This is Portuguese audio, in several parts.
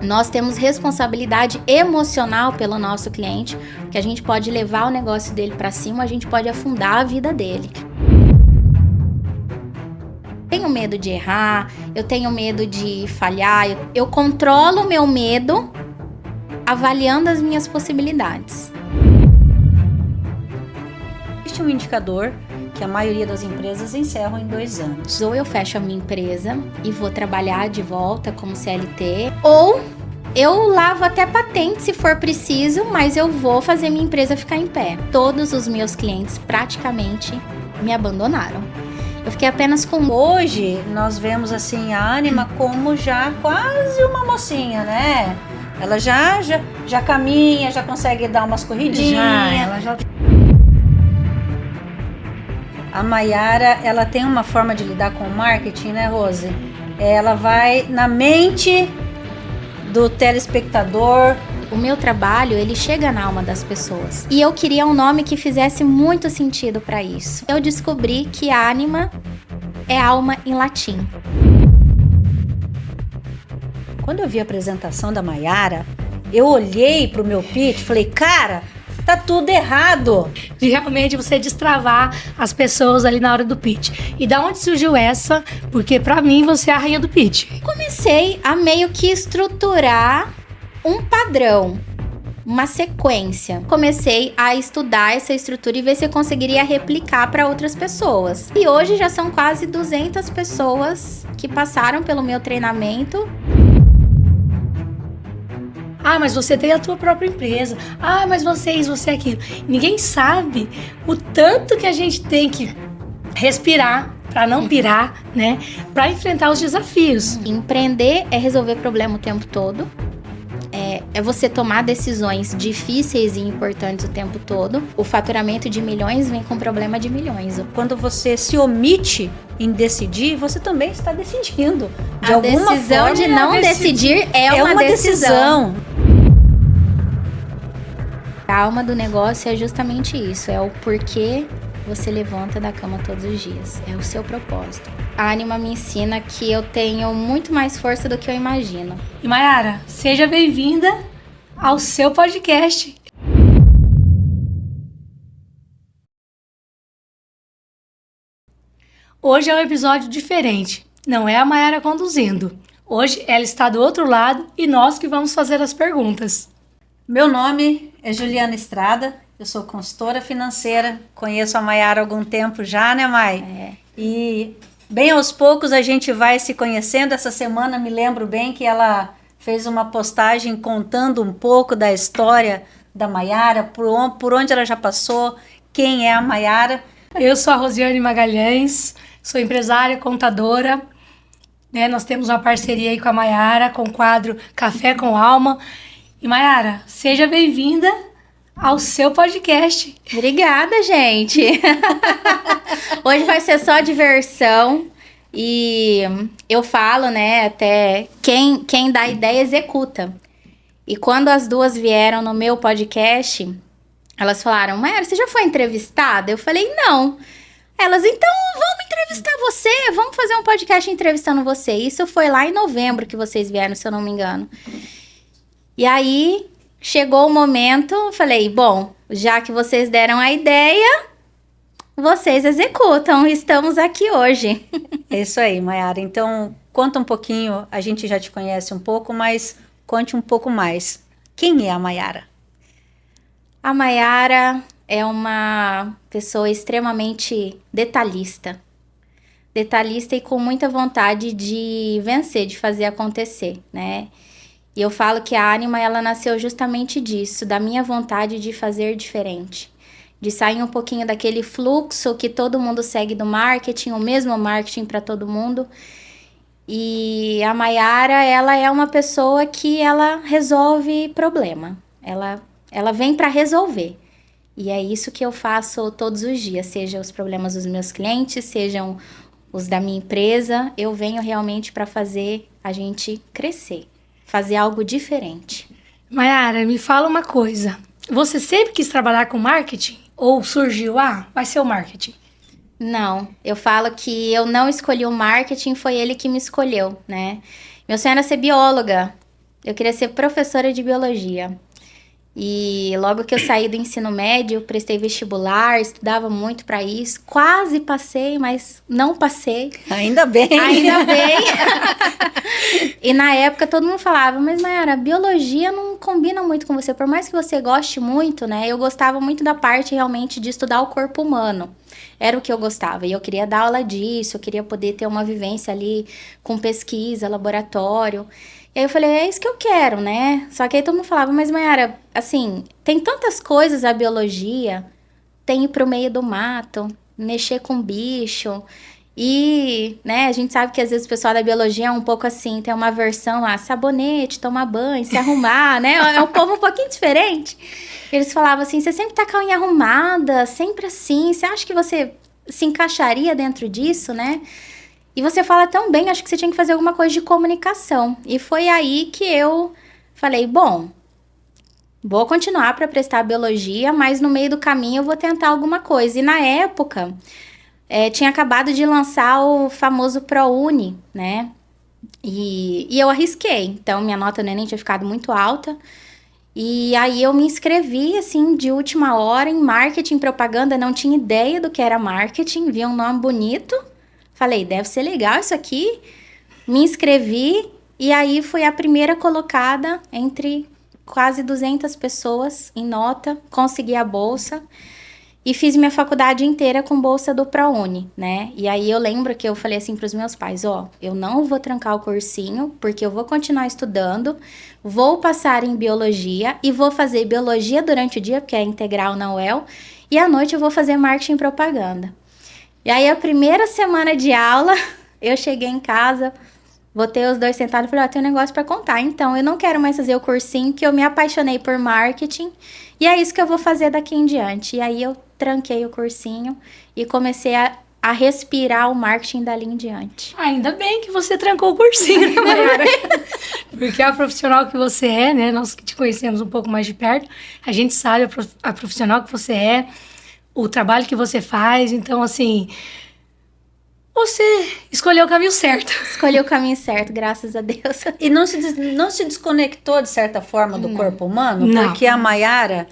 Nós temos responsabilidade emocional pelo nosso cliente, que a gente pode levar o negócio dele para cima, a gente pode afundar a vida dele. Tenho medo de errar, eu tenho medo de falhar, eu controlo o meu medo avaliando as minhas possibilidades. Existe um indicador que a maioria das empresas encerram em 2 anos. Ou eu fecho a minha empresa e vou trabalhar de volta como CLT, ou eu lavo até patente se for preciso, mas eu vou fazer minha empresa ficar em pé. Todos os meus clientes praticamente me abandonaram. Eu fiquei apenas com... Hoje nós vemos assim a Anima como já quase uma mocinha, né? Ela já caminha, já consegue dar umas corridinhas. A Mayara, ela tem uma forma de lidar com o marketing, né, Rose? Ela vai na mente do telespectador. O meu trabalho, ele chega na alma das pessoas. E eu queria um nome que fizesse muito sentido para isso. Eu descobri que Anima é alma em latim. Quando eu vi a apresentação da Mayara, eu olhei pro meu pitch e falei, cara, tá tudo errado. De realmente você destravar as pessoas ali na hora do pitch. E da onde surgiu essa? Porque pra mim você é a rainha do pitch. Comecei a meio que estruturar um padrão, uma sequência. Comecei a estudar essa estrutura e ver se eu conseguiria replicar para outras pessoas. E hoje já são quase 200 pessoas que passaram pelo meu treinamento. Ah, mas você tem a tua própria empresa. Ah, mas você é isso, você é aquilo. Ninguém sabe o tanto que a gente tem que respirar para não pirar, né? Para enfrentar os desafios. Empreender é resolver problema o tempo todo. É você tomar decisões difíceis e importantes o tempo todo. O faturamento de milhões vem com problema de milhões. Quando você se omite em decidir, você também está decidindo. De alguma forma, a decisão de não decidir é uma decisão. A alma do negócio é justamente isso. É o porquê você levanta da cama todos os dias. É o seu propósito. A Anima me ensina que eu tenho muito mais força do que eu imagino. E Mayara, seja bem-vinda ao seu podcast. Hoje é um episódio diferente. Não é a Mayara conduzindo. Hoje ela está do outro lado e nós que vamos fazer as perguntas. Meu nome é Juliana Estrada, eu sou consultora financeira, conheço a Mayara há algum tempo já, né, May? E bem aos poucos a gente vai se conhecendo. Essa semana me lembro bem que ela fez uma postagem contando um pouco da história da Mayara, por onde ela já passou, quem é a Mayara. Eu sou a Rosiane Magalhães, sou empresária, contadora, né? Nós temos uma parceria aí com a Mayara, com o quadro Café com Alma. E Mayara, seja bem-vinda ao seu podcast. Obrigada, gente. Hoje vai ser só diversão. E eu falo, né, até quem dá ideia executa. E quando as duas vieram no meu podcast, elas falaram, Mayara, você já foi entrevistada? Eu falei, não. Elas, então, vamos entrevistar você, vamos fazer um podcast entrevistando você. Isso foi lá em novembro que vocês vieram, se eu não me engano. E aí, chegou o momento, eu falei, bom, já que vocês deram a ideia, vocês executam, estamos aqui hoje. É isso aí, Mayara. Então, conta um pouquinho, a gente já te conhece um pouco, mas conte um pouco mais. Quem é a Mayara? A Mayara é uma pessoa extremamente detalhista. Detalhista e com muita vontade de vencer, de fazer acontecer, né? E eu falo que a Anima, ela nasceu justamente disso, da minha vontade de fazer diferente. De sair um pouquinho daquele fluxo que todo mundo segue do marketing, o mesmo marketing para todo mundo. E a Mayara, ela é uma pessoa que ela resolve problema. Ela vem para resolver. E é isso que eu faço todos os dias, seja os problemas dos meus clientes, sejam os da minha empresa. Eu venho realmente para fazer a gente crescer, fazer algo diferente. Mayara, me fala uma coisa. Você sempre quis trabalhar com marketing? Ou surgiu, vai ser o marketing? Não, eu falo que eu não escolhi o marketing, foi ele que me escolheu, né? Meu sonho era ser bióloga. Eu queria ser professora de biologia. E logo que eu saí do ensino médio, prestei vestibular, estudava muito para isso. Quase passei, mas não passei. Ainda bem. Ainda bem. E na época todo mundo falava, mas Mayara, biologia não combina muito com você. Por mais que você goste muito, né? Eu gostava muito da parte realmente de estudar o corpo humano. Era o que eu gostava. E eu queria dar aula disso, eu queria poder ter uma vivência ali com pesquisa, laboratório. E aí eu falei, é isso que eu quero, né? Só que aí todo mundo falava, mas Mayara, assim, tem tantas coisas a biologia, tem ir pro meio do mato, mexer com bicho. E, né, a gente sabe que às vezes o pessoal da biologia é um pouco assim, tem uma versão a sabonete, tomar banho, se arrumar, né? É um povo um pouquinho diferente. Eles falavam assim, você sempre tá com a unha arrumada, sempre assim, você acha que você se encaixaria dentro disso, né? E você fala tão bem, acho que você tinha que fazer alguma coisa de comunicação. E foi aí que eu falei, bom, vou continuar para prestar biologia, mas no meio do caminho eu vou tentar alguma coisa. E na época, tinha acabado de lançar o famoso ProUni, né? E eu arrisquei. Então, minha nota no Enem tinha ficado muito alta. E aí eu me inscrevi, assim, de última hora em marketing e propaganda. Não tinha ideia do que era marketing, vi um nome bonito. Falei, deve ser legal isso aqui. Me inscrevi e aí fui a primeira colocada entre quase 200 pessoas em nota. Consegui a bolsa e fiz minha faculdade inteira com bolsa do ProUni, né? E aí eu lembro que eu falei assim para os meus pais, eu não vou trancar o cursinho porque eu vou continuar estudando, vou passar em biologia e vou fazer biologia durante o dia, porque é integral na UEL, e à noite eu vou fazer marketing e propaganda. E aí, a primeira semana de aula, eu cheguei em casa, botei os dois sentados e falei, tem um negócio pra contar. Então, eu não quero mais fazer o cursinho, que eu me apaixonei por marketing. E é isso que eu vou fazer daqui em diante. E aí, eu tranquei o cursinho e comecei a respirar o marketing dali em diante. Ainda bem que você trancou o cursinho, né, Mayara? Porque a profissional que você é, né? Nós que te conhecemos um pouco mais de perto, a gente sabe a profissional que você é, o trabalho que você faz, então, assim, você escolheu o caminho certo. Escolhi o caminho certo, graças a Deus. E não se desconectou, de certa forma, do corpo humano? Não. Porque a Mayara,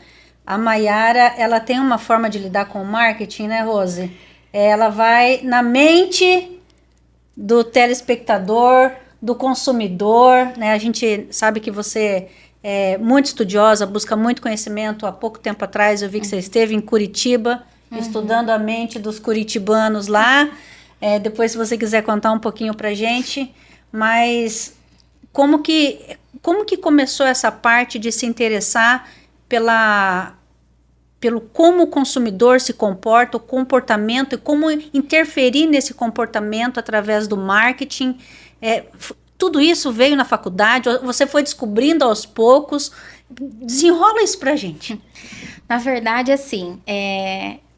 ela tem uma forma de lidar com o marketing, né, Rose? Ela vai na mente do telespectador, do consumidor, né? A gente sabe que você é muito estudiosa, busca muito conhecimento. Há pouco tempo atrás eu vi que você esteve em Curitiba, estudando a mente dos curitibanos lá. Depois, se você quiser contar um pouquinho pra gente, mas como que começou essa parte de se interessar pelo como o consumidor se comporta, o comportamento e como interferir nesse comportamento através do marketing? Tudo isso veio na faculdade? Você foi descobrindo aos poucos? Desenrola isso pra gente. Na verdade, assim,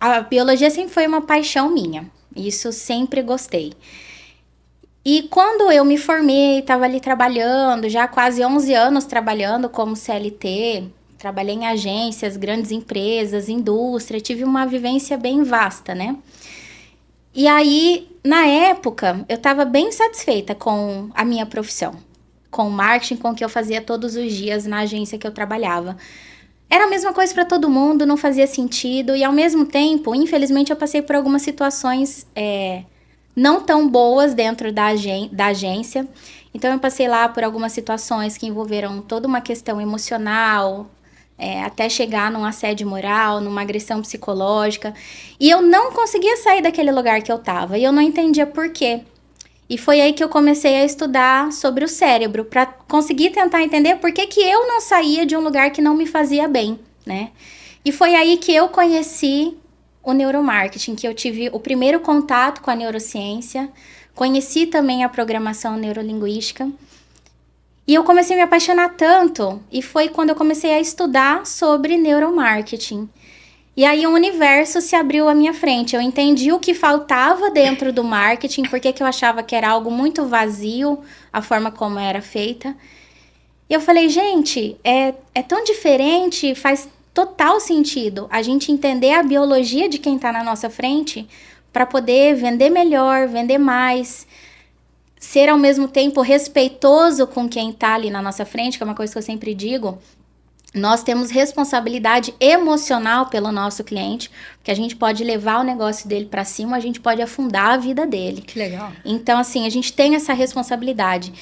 a biologia sempre foi uma paixão minha. Isso sempre gostei. E quando eu me formei, estava ali trabalhando, já há quase 11 anos trabalhando como CLT, trabalhei em agências, grandes empresas, indústria, tive uma vivência bem vasta, né? E aí, na época, eu estava bem satisfeita com a minha profissão, com o marketing, com o que eu fazia todos os dias na agência que eu trabalhava. Era a mesma coisa para todo mundo, não fazia sentido, e ao mesmo tempo, infelizmente, eu passei por algumas situações não tão boas dentro da agência. Então, eu passei lá por algumas situações que envolveram toda uma questão emocional, até chegar num assédio moral, numa agressão psicológica. E eu não conseguia sair daquele lugar que eu estava. E eu não entendia por quê. E foi aí que eu comecei a estudar sobre o cérebro, para conseguir tentar entender por que eu não saía de um lugar que não me fazia bem, né? E foi aí que eu conheci o neuromarketing, que eu tive o primeiro contato com a neurociência. Conheci também a programação neurolinguística. E eu comecei a me apaixonar tanto, e foi quando eu comecei a estudar sobre neuromarketing. E aí o universo se abriu à minha frente. Eu entendi o que faltava dentro do marketing, porque eu achava que era algo muito vazio, a forma como era feita. E eu falei, gente, é tão diferente, faz total sentido a gente entender a biologia de quem está na nossa frente para poder vender melhor, vender mais, ser ao mesmo tempo respeitoso com quem tá ali na nossa frente, que é uma coisa que eu sempre digo. Nós temos responsabilidade emocional pelo nosso cliente, porque a gente pode levar o negócio dele para cima, a gente pode afundar a vida dele. Que legal. Então, assim, a gente tem essa responsabilidade.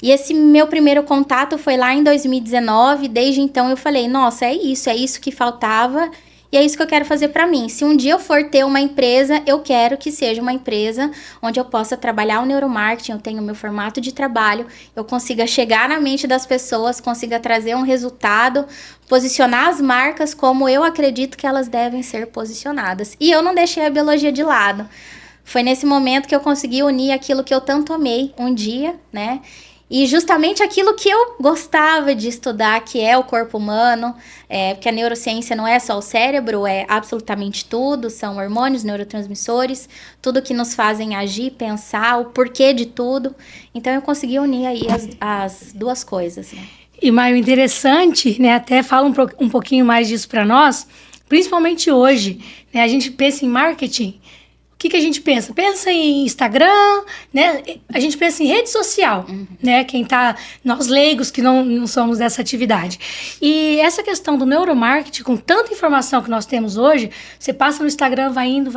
E esse meu primeiro contato foi lá em 2019, desde então eu falei, nossa, é isso que faltava e é isso que eu quero fazer para mim. Se um dia eu for ter uma empresa, eu quero que seja uma empresa onde eu possa trabalhar o neuromarketing, eu tenho o meu formato de trabalho, eu consiga chegar na mente das pessoas, consiga trazer um resultado, posicionar as marcas como eu acredito que elas devem ser posicionadas. E eu não deixei a biologia de lado. Foi nesse momento que eu consegui unir aquilo que eu tanto amei um dia, né? E justamente aquilo que eu gostava de estudar, que é o corpo humano, porque a neurociência não é só o cérebro, é absolutamente tudo, são hormônios, neurotransmissores, tudo que nos fazem agir, pensar, o porquê de tudo. Então eu consegui unir aí as duas coisas, né? E, Maio, interessante, né? Até fala um pouquinho mais disso para nós, principalmente hoje, né? A gente pensa em marketing. O que a gente pensa? Pensa em Instagram, né? A gente pensa em rede social, né? Quem tá... Nós leigos que não somos dessa atividade. E essa questão do neuromarketing, com tanta informação que nós temos hoje, você passa no Instagram, vai indo.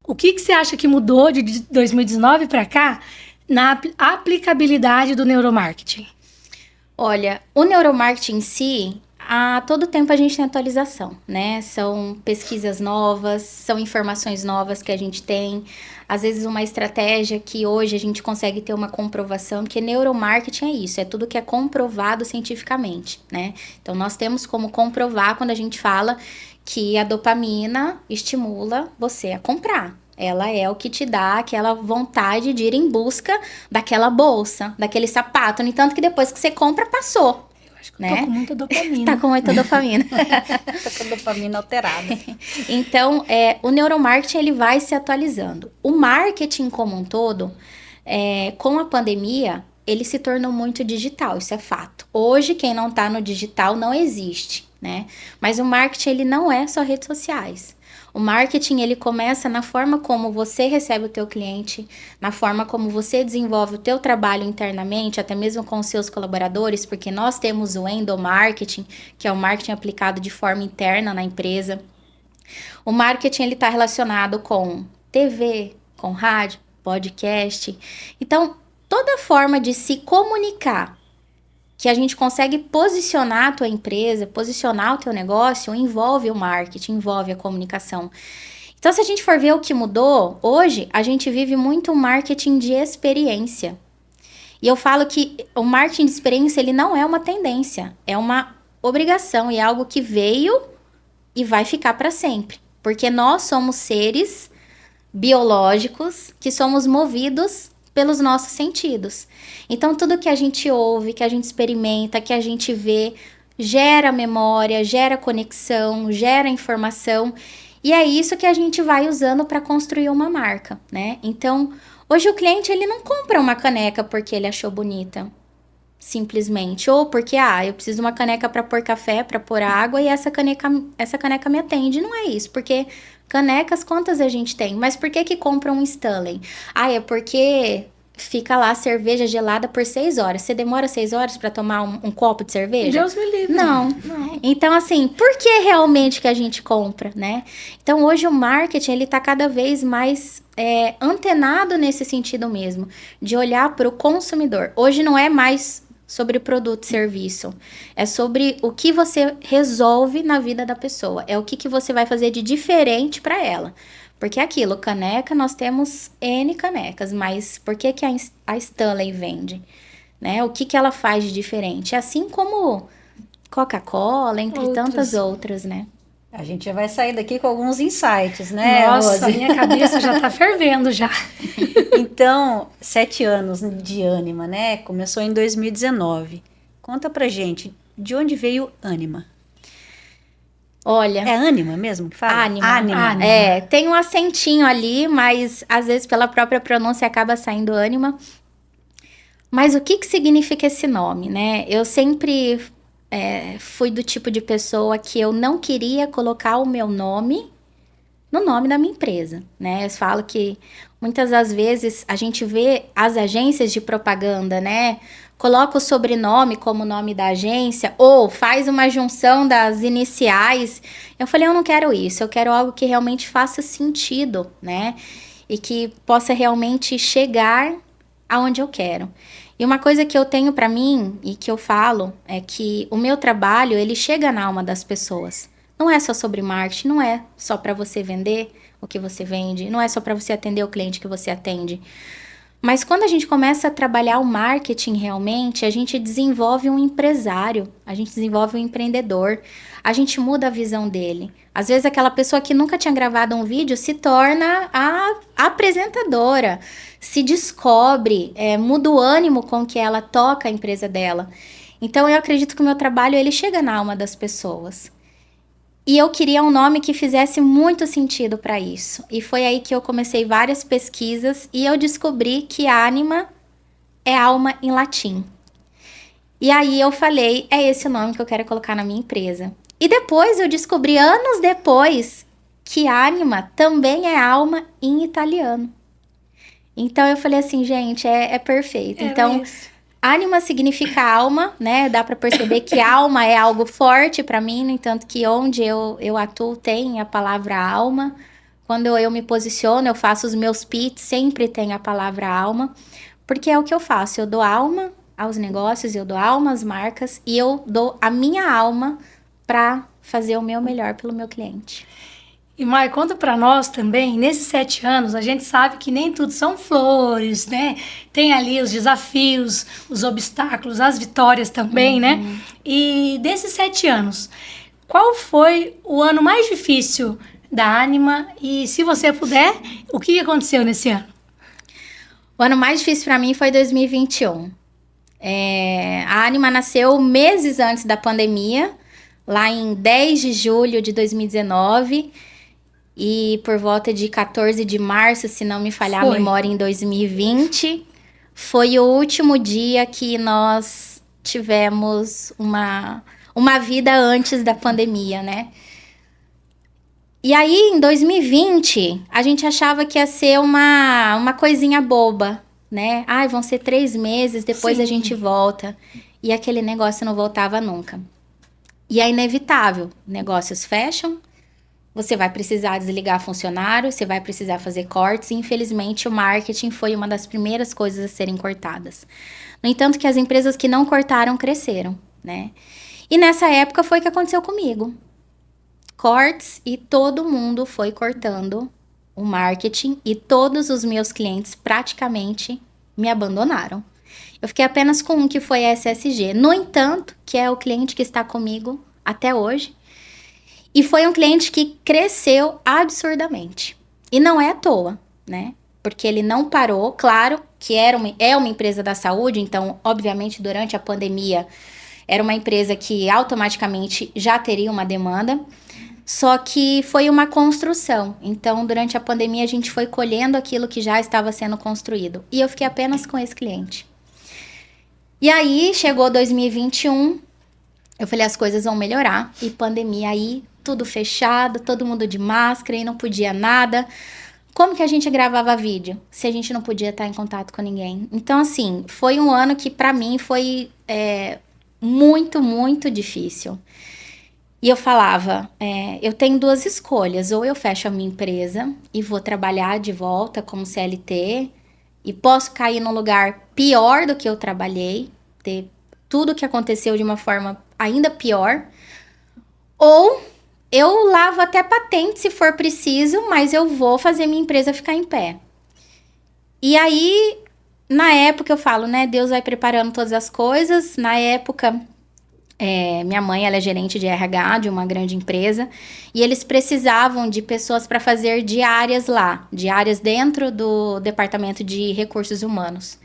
O que você acha que mudou de 2019 para cá na aplicabilidade do neuromarketing? Olha, o neuromarketing em si... A todo tempo a gente tem atualização, né? São pesquisas novas, são informações novas que a gente tem. Às vezes uma estratégia que hoje a gente consegue ter uma comprovação, porque neuromarketing é isso, é tudo que é comprovado cientificamente, né? Então nós temos como comprovar quando a gente fala que a dopamina estimula você a comprar. Ela é o que te dá aquela vontade de ir em busca daquela bolsa, daquele sapato. No entanto que depois que você compra, passou. Né? Tô com muita dopamina. Tá com muita dopamina. Tô com dopamina alterada. Então, o neuromarketing ele vai se atualizando. O marketing como um todo, com a pandemia, ele se tornou muito digital, isso é fato. Hoje, quem não tá no digital não existe, né? Mas o marketing, ele não é só redes sociais. O marketing, ele começa na forma como você recebe o teu cliente, na forma como você desenvolve o teu trabalho internamente, até mesmo com os seus colaboradores, porque nós temos o endomarketing, que é o marketing aplicado de forma interna na empresa. O marketing, ele está relacionado com TV, com rádio, podcast. Então, toda forma de se comunicar que a gente consegue posicionar a tua empresa, posicionar o teu negócio, envolve o marketing, envolve a comunicação. Então, se a gente for ver o que mudou, hoje a gente vive muito um marketing de experiência. E eu falo que o marketing de experiência, ele não é uma tendência, é uma obrigação e é algo que veio e vai ficar para sempre. Porque nós somos seres biológicos que somos movidos pelos nossos sentidos. Então, tudo que a gente ouve, que a gente experimenta, que a gente vê, gera memória, gera conexão, gera informação. E é isso que a gente vai usando para construir uma marca, né? Então, hoje o cliente, ele não compra uma caneca porque ele achou bonita, simplesmente. Ou porque, eu preciso de uma caneca para pôr café, para pôr água, e essa caneca me atende. Não é isso, porque... Canecas, quantas a gente tem? Mas por que compra um Stanley? É porque fica lá cerveja gelada por 6 horas. Você demora 6 horas para tomar um copo de cerveja? Deus me livre. Não. Então, assim, por que realmente que a gente compra, né? Então, hoje o marketing, ele tá cada vez mais antenado nesse sentido mesmo, de olhar para o consumidor. Hoje não é mais sobre produto e serviço. É sobre o que você resolve na vida da pessoa. É o que você vai fazer de diferente para ela. Porque é aquilo, caneca, nós temos N canecas, mas por que a Stanley vende? Né? O que ela faz de diferente? Assim como Coca-Cola, entre tantas outras, né? A gente já vai sair daqui com alguns insights, né, Nossa, Rose? minha cabeça já tá fervendo já. Então, 7 anos de Ânima, né? Começou em 2019. Conta pra gente, de onde veio Ânima? Olha... É Ânima mesmo que fala? Ânima. Tem um acentinho ali, mas às vezes pela própria pronúncia acaba saindo Ânima. Mas o que significa esse nome, né? Eu sempre... fui do tipo de pessoa que eu não queria colocar o meu nome no nome da minha empresa, né? Eu falo que muitas das vezes a gente vê as agências de propaganda, né? Coloca o sobrenome como nome da agência ou faz uma junção das iniciais. Eu falei, eu não quero isso, eu quero algo que realmente faça sentido, né? E que possa realmente chegar aonde eu quero. E uma coisa que eu tenho para mim e que eu falo é que o meu trabalho, ele chega na alma das pessoas. Não é só sobre marketing, não é só para você vender o que você vende, não é só para você atender o cliente que você atende. Mas quando a gente começa a trabalhar o marketing realmente, a gente desenvolve um empresário, a gente desenvolve um empreendedor, a gente muda a visão dele. Às vezes aquela pessoa que nunca tinha gravado um vídeo se torna a apresentadora, se descobre, muda o ânimo com que ela toca a empresa dela. Então eu acredito que o meu trabalho ele chega na alma das pessoas. E eu queria um nome que fizesse muito sentido para isso. E foi aí que eu comecei várias pesquisas e eu descobri que ânima é alma em latim. E aí eu falei, é esse o nome que eu quero colocar na minha empresa. E depois eu descobri, anos depois, que ânima também é alma em italiano. Então eu falei assim, gente, é perfeito. Então, ânima significa alma, né? Dá para perceber que alma é algo forte para mim, no entanto que onde eu atuo tem a palavra alma. Quando eu me posiciono, eu faço os meus pitches, sempre tem a palavra alma, porque é o que eu faço. Eu dou alma aos negócios, eu dou alma às marcas e eu dou a minha alma para fazer o meu melhor pelo meu cliente. E Mai, conta para nós também, nesses 7 anos, a gente sabe que nem tudo são flores, né? Tem ali os desafios, os obstáculos, as vitórias também, né? E desses 7 anos, qual foi o ano mais difícil da Ânima? E se você puder, o que aconteceu nesse ano? O ano mais difícil para mim foi 2021. A Ânima nasceu meses antes da pandemia, lá em 10 de julho de 2019. E por volta de 14 de março, se não me falhar a memória, em 2020, foi o último dia que nós tivemos uma vida antes da pandemia, né? E aí, em 2020, a gente achava que ia ser uma coisinha boba, né? Ai, vão ser 3 meses, depois a gente volta. E aquele negócio não voltava nunca. E é inevitável, negócios fecham, você vai precisar desligar funcionário, você vai precisar fazer cortes, e infelizmente o marketing foi uma das primeiras coisas a serem cortadas. No entanto, que as empresas que não cortaram cresceram, né? E nessa época foi o que aconteceu comigo. Cortes e todo mundo foi cortando o marketing e todos os meus clientes praticamente me abandonaram. Eu fiquei apenas com um que foi a SSG. No entanto, que é o cliente que está comigo até hoje. E foi um cliente que cresceu absurdamente. E não é à toa, né? Porque ele não parou. Claro que é uma empresa da saúde, então, obviamente, durante a pandemia, era uma empresa que automaticamente já teria uma demanda. Só que foi uma construção. Então, durante a pandemia, a gente foi colhendo aquilo que já estava sendo construído. E eu fiquei apenas com esse cliente. E aí, chegou 2021, eu falei, as coisas vão melhorar. E pandemia aí, tudo fechado, todo mundo de máscara e não podia nada. Como que a gente gravava vídeo se a gente não podia estar em contato com ninguém? Então, assim, foi um ano que pra mim foi muito, muito difícil. E eu falava, eu tenho 2 escolhas. Ou eu fecho a minha empresa e vou trabalhar de volta como CLT e posso cair num lugar pior do que eu trabalhei, ter tudo que aconteceu de uma forma ainda pior. Ou eu lavo até patente se for preciso, mas eu vou fazer minha empresa ficar em pé. E aí, na época eu falo, né, Deus vai preparando todas as coisas. Na época, minha mãe, ela é gerente de RH de uma grande empresa, e eles precisavam de pessoas para fazer diárias lá, diárias dentro do departamento de recursos humanos.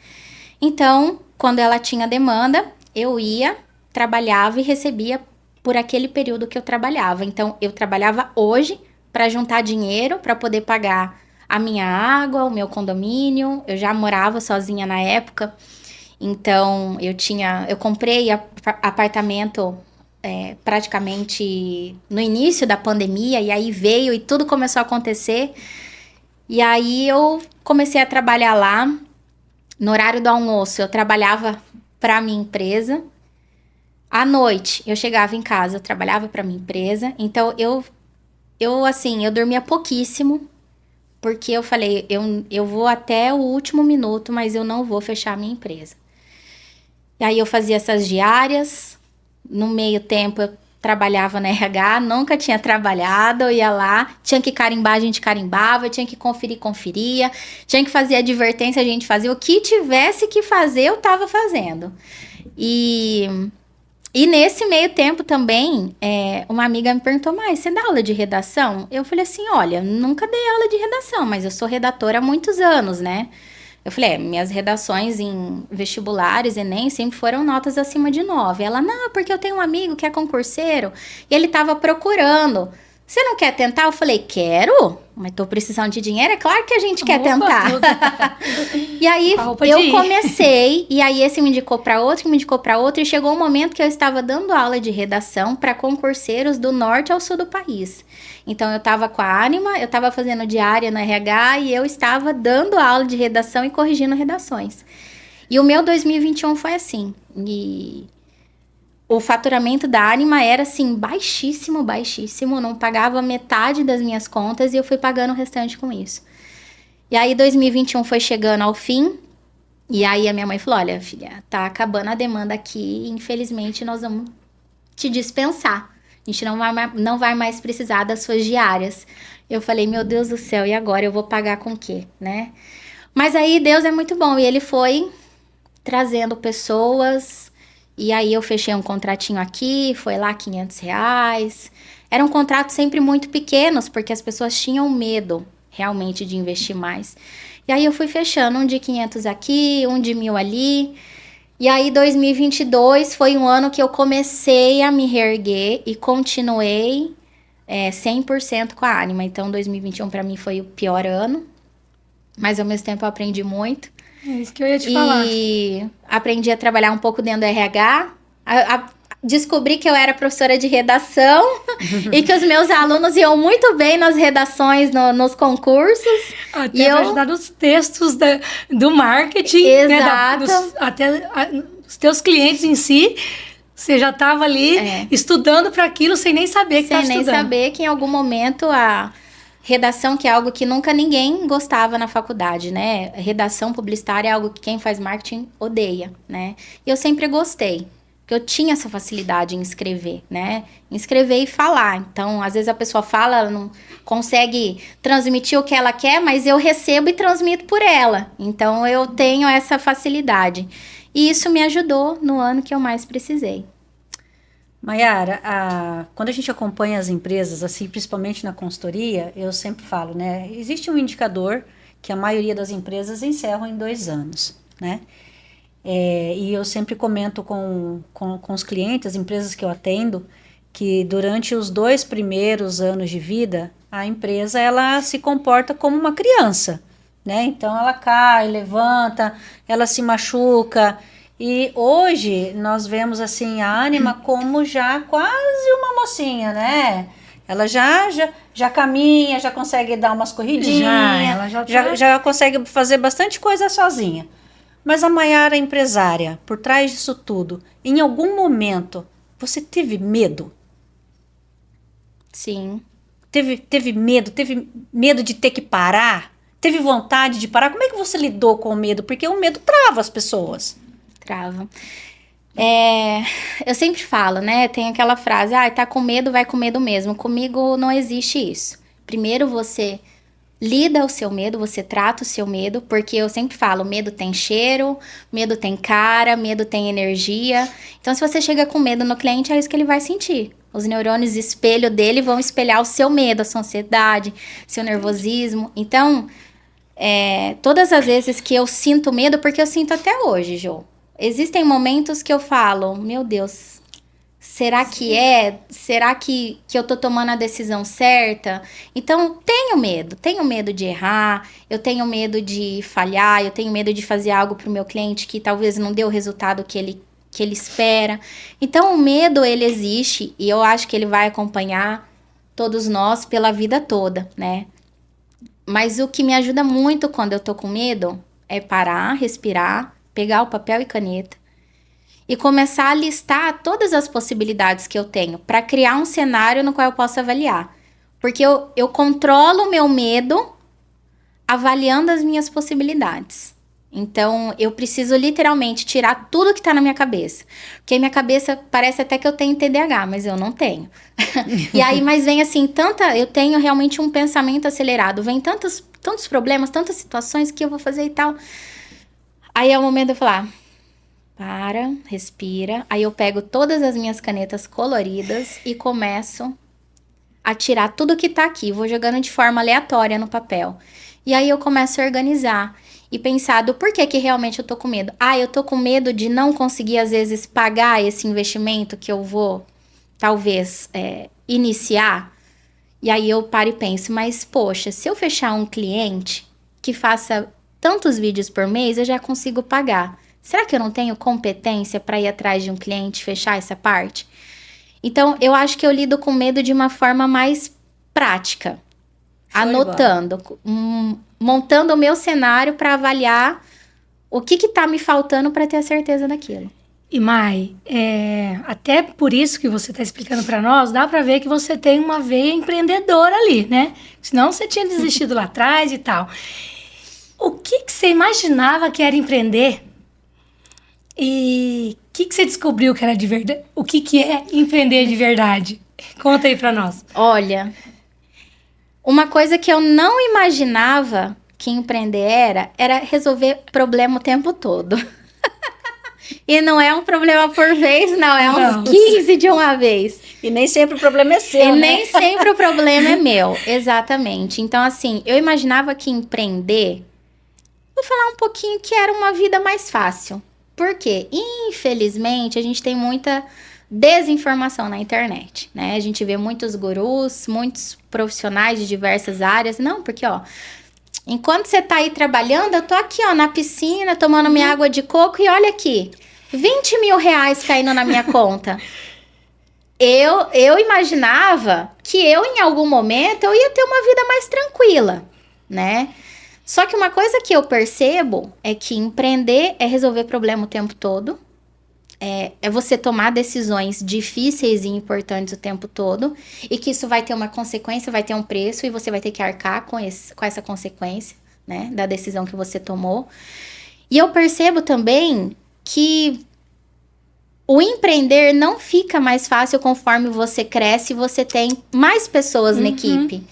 Então, quando ela tinha demanda, eu ia, trabalhava e recebia por aquele período que eu trabalhava. Então, eu trabalhava hoje para juntar dinheiro para poder pagar a minha água, o meu condomínio. Eu já morava sozinha na época. Então, eu comprei apartamento praticamente no início da pandemia, e aí veio e tudo começou a acontecer. E aí eu comecei a trabalhar lá. No horário do almoço, eu trabalhava para minha empresa. À noite, eu chegava em casa, eu trabalhava para minha empresa. Então, eu dormia pouquíssimo, porque eu falei, eu vou até o último minuto, mas eu não vou fechar a minha empresa. E aí, eu fazia essas diárias. No meio tempo, eu trabalhava na RH, nunca tinha trabalhado, eu ia lá, tinha que carimbar, a gente carimbava, tinha que conferir, conferia, tinha que fazer advertência, a gente fazia. O que tivesse que fazer, eu tava fazendo. E nesse meio tempo também, uma amiga me perguntou, mas você dá aula de redação? Eu falei assim, olha, nunca dei aula de redação, mas eu sou redatora há muitos anos, né? Eu falei, minhas redações em vestibulares, Enem, sempre foram notas acima de 9. Ela, não, porque eu tenho um amigo que é concurseiro e ele tava procurando. Você não quer tentar? Eu falei, quero, mas tô precisando de dinheiro. É claro que a gente quer tentar. E aí, eu comecei, e aí esse me indicou para outro, que me indicou para outro, e chegou um momento que eu estava dando aula de redação para concurseiros do norte ao sul do país. Então, eu estava com a Anima, eu estava fazendo diária no RH, e eu estava dando aula de redação e corrigindo redações. E o meu 2021 foi assim, e o faturamento da Anima era, assim, baixíssimo, baixíssimo. Não pagava metade das minhas contas e eu fui pagando o restante com isso. E aí, 2021 foi chegando ao fim. E aí, a minha mãe falou, olha, filha, tá acabando a demanda aqui. E, infelizmente, nós vamos te dispensar. A gente não vai mais precisar das suas diárias. Eu falei, meu Deus do céu, e agora? Eu vou pagar com o quê, né? Mas aí, Deus é muito bom. E ele foi trazendo pessoas. E aí eu fechei um contratinho aqui, foi lá R$500. Eram contratos sempre muito pequenos, porque as pessoas tinham medo realmente de investir mais. E aí eu fui fechando um de 500 aqui, um de 1.000 ali. E aí 2022 foi um ano que eu comecei a me reerguer e continuei 100% com a Anima. Então 2021 para mim foi o pior ano, mas ao mesmo tempo eu aprendi muito. É isso que eu ia te falar. E aprendi a trabalhar um pouco dentro do RH. Descobri que eu era professora de redação e que os meus alunos iam muito bem nas redações, nos concursos. Até pra ajudar nos textos do marketing. Exato. Né, até os teus clientes em si. Você já estava ali estudando para aquilo sem nem saber que estava estudando. Sem nem saber que em algum momento a redação, que é algo que nunca ninguém gostava na faculdade, né? Redação publicitária é algo que quem faz marketing odeia, né? E eu sempre gostei, porque eu tinha essa facilidade em escrever, né? Em escrever e falar. Então, às vezes a pessoa fala, ela não consegue transmitir o que ela quer, mas eu recebo e transmito por ela. Então, eu tenho essa facilidade. E isso me ajudou no ano que eu mais precisei. Maiara, quando a gente acompanha as empresas, assim, principalmente na consultoria, eu sempre falo, né? Existe um indicador que a maioria das empresas encerram em 2 anos, né? E eu sempre comento com os clientes, as empresas que eu atendo, que durante os 2 primeiros anos de vida, a empresa, ela se comporta como uma criança, né? Então, ela cai, levanta, ela se machuca. E hoje nós vemos assim a Anima como já quase uma mocinha, né? Ela já caminha, já consegue dar umas corridinhas, já consegue fazer bastante coisa sozinha. Mas a Maiara empresária, por trás disso tudo, em algum momento, você teve medo? Sim. Teve medo de ter que parar? Teve vontade de parar? Como é que você lidou com o medo? Porque o medo trava as pessoas. Trava. Eu sempre falo, né? Tem aquela frase, tá com medo, vai com medo mesmo. Comigo não existe isso. Primeiro você lida o seu medo, você trata o seu medo, porque eu sempre falo, medo tem cheiro, medo tem cara, medo tem energia. Então, se você chega com medo no cliente, é isso que ele vai sentir. Os neurônios espelho dele vão espelhar o seu medo, a sua ansiedade, seu nervosismo. Então, todas as vezes que eu sinto medo, porque eu sinto até hoje, Jô. Existem momentos que eu falo, meu Deus, será que Será que eu tô tomando a decisão certa? Então, tenho medo de errar, eu tenho medo de falhar, eu tenho medo de fazer algo pro meu cliente que talvez não dê o resultado que ele que ele espera. Então, o medo, ele existe e eu acho que ele vai acompanhar todos nós pela vida toda, né? Mas o que me ajuda muito quando eu tô com medo é parar, respirar, pegar o papel e caneta e começar a listar todas as possibilidades que eu tenho para criar um cenário no qual eu possa avaliar. Porque eu controlo o meu medo avaliando as minhas possibilidades. Então, eu preciso literalmente tirar tudo que tá na minha cabeça. Porque minha cabeça parece até que eu tenho TDAH, mas eu não tenho. E aí, mas vem assim, eu tenho realmente um pensamento acelerado. Vem tantos problemas, tantas situações que eu vou fazer e tal. Aí é o momento de eu falar, para, respira. Aí eu pego todas as minhas canetas coloridas e começo a tirar tudo que tá aqui. Vou jogando de forma aleatória no papel. E aí eu começo a organizar. E pensar do porquê que realmente eu tô com medo. Eu tô com medo de não conseguir, às vezes, pagar esse investimento que eu vou, talvez, iniciar. E aí eu paro e penso, mas, poxa, se eu fechar um cliente que faça tantos vídeos por mês, eu já consigo pagar. Será que eu não tenho competência para ir atrás de um cliente, fechar essa parte? Então, eu acho que eu lido com medo de uma forma mais prática. Anotando, montando o meu cenário para avaliar o que tá me faltando para ter a certeza daquilo. E Mai, até por isso que você está explicando para nós, dá para ver que você tem uma veia empreendedora ali, né? Senão você tinha desistido lá atrás e tal. O que você imaginava que era empreender? E o que você descobriu que era de verdade? O que é empreender de verdade? Conta aí para nós. Olha, uma coisa que eu não imaginava que empreender era resolver problema o tempo todo. E não é um problema por vez, não. É uns 15 de uma vez. E nem sempre o problema é seu, e né? nem sempre o problema é meu. Exatamente. Então, assim, eu imaginava que empreender... Vou falar um pouquinho que era uma vida mais fácil. Por quê? Infelizmente, a gente tem muita desinformação na internet, né? A gente vê muitos gurus, muitos profissionais de diversas áreas. Não, porque, enquanto você tá aí trabalhando, eu tô aqui, na piscina, tomando minha água de coco e olha aqui, 20 mil reais caindo na minha conta. Eu imaginava que em algum momento, eu ia ter uma vida mais tranquila, né? Só que uma coisa que eu percebo é que empreender é resolver problema o tempo todo. É você tomar decisões difíceis e importantes o tempo todo. E que isso vai ter uma consequência, vai ter um preço. E você vai ter que arcar com essa consequência, né? Da decisão que você tomou. E eu percebo também que o empreender não fica mais fácil conforme você cresce e você tem mais pessoas na equipe.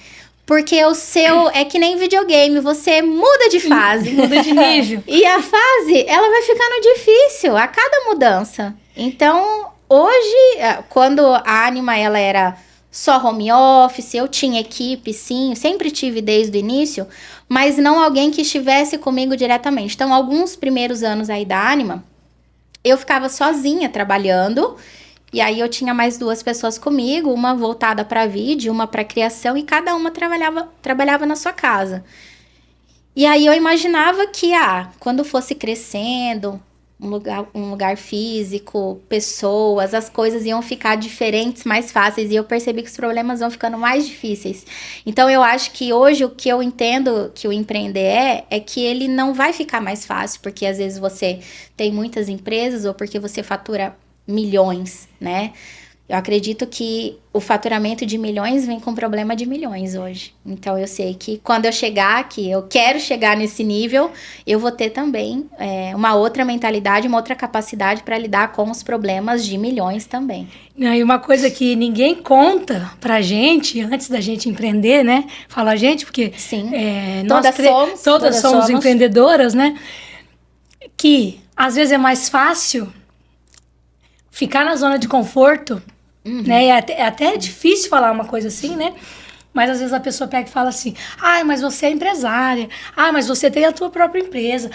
Porque o seu é que nem videogame, você muda de fase. Muda de nível. E a fase, ela vai ficando difícil a cada mudança. Então, hoje, quando a Anima, ela era só home office, eu tinha equipe, sim, sempre tive desde o início, mas não alguém que estivesse comigo diretamente. Então, alguns primeiros anos aí da Anima, eu ficava sozinha trabalhando. E aí eu tinha mais 2 pessoas comigo, uma voltada para vídeo, uma para criação, e cada uma trabalhava na sua casa. E aí eu imaginava que, quando fosse crescendo, um lugar físico, pessoas, as coisas iam ficar diferentes, mais fáceis, e eu percebi que os problemas vão ficando mais difíceis. Então eu acho que hoje o que eu entendo que o empreender é que ele não vai ficar mais fácil, porque às vezes você tem muitas empresas ou porque você fatura milhões, né? Eu acredito que o faturamento de milhões vem com problema de milhões hoje. Então, eu sei que quando eu chegar aqui, eu quero chegar nesse nível, eu vou ter também uma outra mentalidade, uma outra capacidade para lidar com os problemas de milhões também. E uma coisa que ninguém conta pra gente, antes da gente empreender, né? Fala a gente, porque Sim. Todas somos empreendedoras, né? Que, às vezes, é mais fácil ficar na zona de conforto, né? É até difícil falar uma coisa assim, né? Mas às vezes a pessoa pega e fala assim, mas você é empresária, mas você tem a tua própria empresa,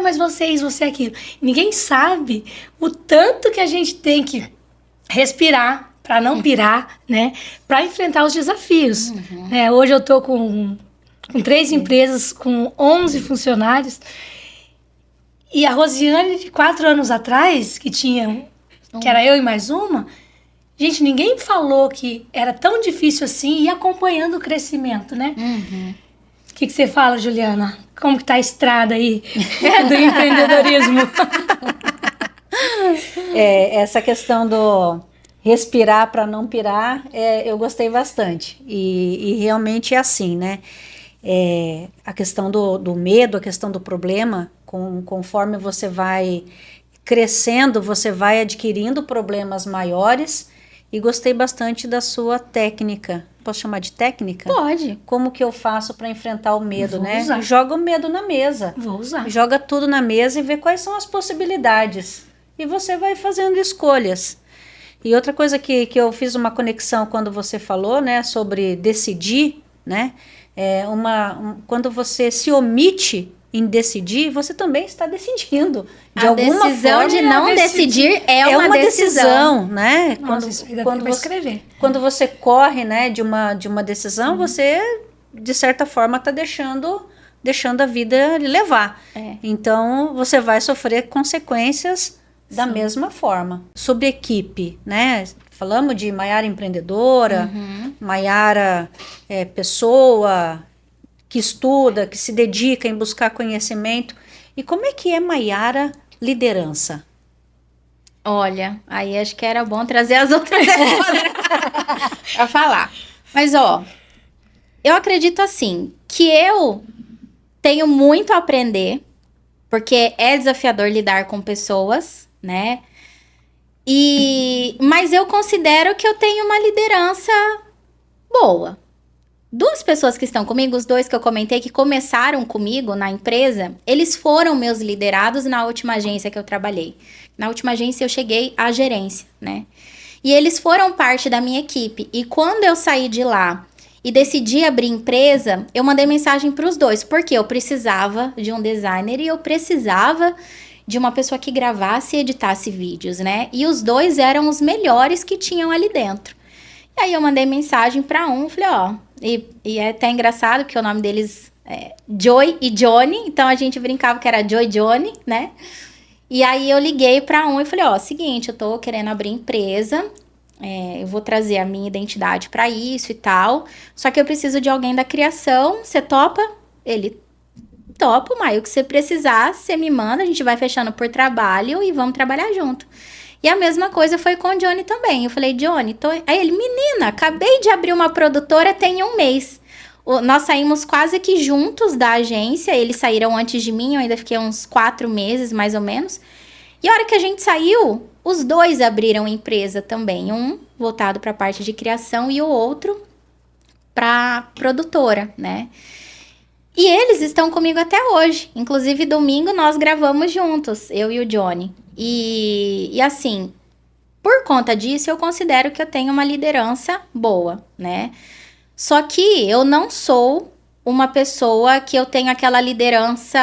mas você é isso, você é aquilo. Ninguém sabe o tanto que a gente tem que respirar para não pirar, né? Para enfrentar os desafios. Né? Hoje eu tô com 3 empresas, com 11 funcionários. E a Rosiane, de 4 anos atrás, que tinha que era eu e mais uma, gente, ninguém falou que era tão difícil assim ir acompanhando o crescimento, né? O que você fala, Juliana? Como que tá a estrada aí do empreendedorismo? Essa questão do respirar para não pirar, eu gostei bastante. E realmente é assim, né? A questão do medo, a questão do problema, conforme você vai crescendo, você vai adquirindo problemas maiores. E gostei bastante da sua técnica. Posso chamar de técnica? Pode. Como que eu faço para enfrentar o medo, Vou né? usar. Joga o medo na mesa. Vou usar. Joga tudo na mesa e vê quais são as possibilidades. E você vai fazendo escolhas. E outra coisa que eu fiz uma conexão quando você falou, né, sobre decidir, né? Quando você se omite em decidir, você também está decidindo. De alguma forma, a decisão de não decidir é uma decisão, né? Nossa, isso ainda tem que escrever. Quando você corre, né, de uma decisão, você, de certa forma, está deixando a vida lhe levar. Então, você vai sofrer consequências da mesma forma. Sobre equipe, né? Falamos de Maiara empreendedora, Maiara pessoa que estuda, que se dedica em buscar conhecimento. E como é que é Maiara liderança? Olha, aí acho que era bom trazer as outras para falar. Mas, eu acredito assim, que eu tenho muito a aprender, porque é desafiador lidar com pessoas, né? Mas eu considero que eu tenho uma liderança boa. Duas pessoas que estão comigo, os dois que eu comentei, que começaram comigo na empresa, eles foram meus liderados na última agência que eu trabalhei. Na última agência eu cheguei à gerência, né? E eles foram parte da minha equipe. E quando eu saí de lá e decidi abrir empresa, eu mandei mensagem para os dois, porque eu precisava de um designer e eu precisava de uma pessoa que gravasse e editasse vídeos, né? E os dois eram os melhores que tinham ali dentro. E aí eu mandei mensagem para um, falei, e é até engraçado, porque o nome deles é Joy e Johnny, então a gente brincava que era Joy e Johnny, né? E aí eu liguei para um e falei, seguinte, eu tô querendo abrir empresa, eu vou trazer a minha identidade para isso e tal, só que eu preciso de alguém da criação, você topa? Ele, topo, Maio, o que você precisar, você me manda, a gente vai fechando por trabalho e vamos trabalhar junto. E a mesma coisa foi com o Johnny também. Eu falei, Johnny, Aí ele, menina, acabei de abrir uma produtora tem 1 mês. Nós saímos quase que juntos da agência, eles saíram antes de mim, eu ainda fiquei uns 4 meses, mais ou menos. E a hora que a gente saiu, os dois abriram empresa também. Um voltado para a parte de criação e o outro para produtora, né? E eles estão comigo até hoje. Inclusive, domingo nós gravamos juntos, eu e o Johnny. E assim, por conta disso, eu considero que eu tenho uma liderança boa, né? Só que eu não sou uma pessoa que eu tenho aquela liderança...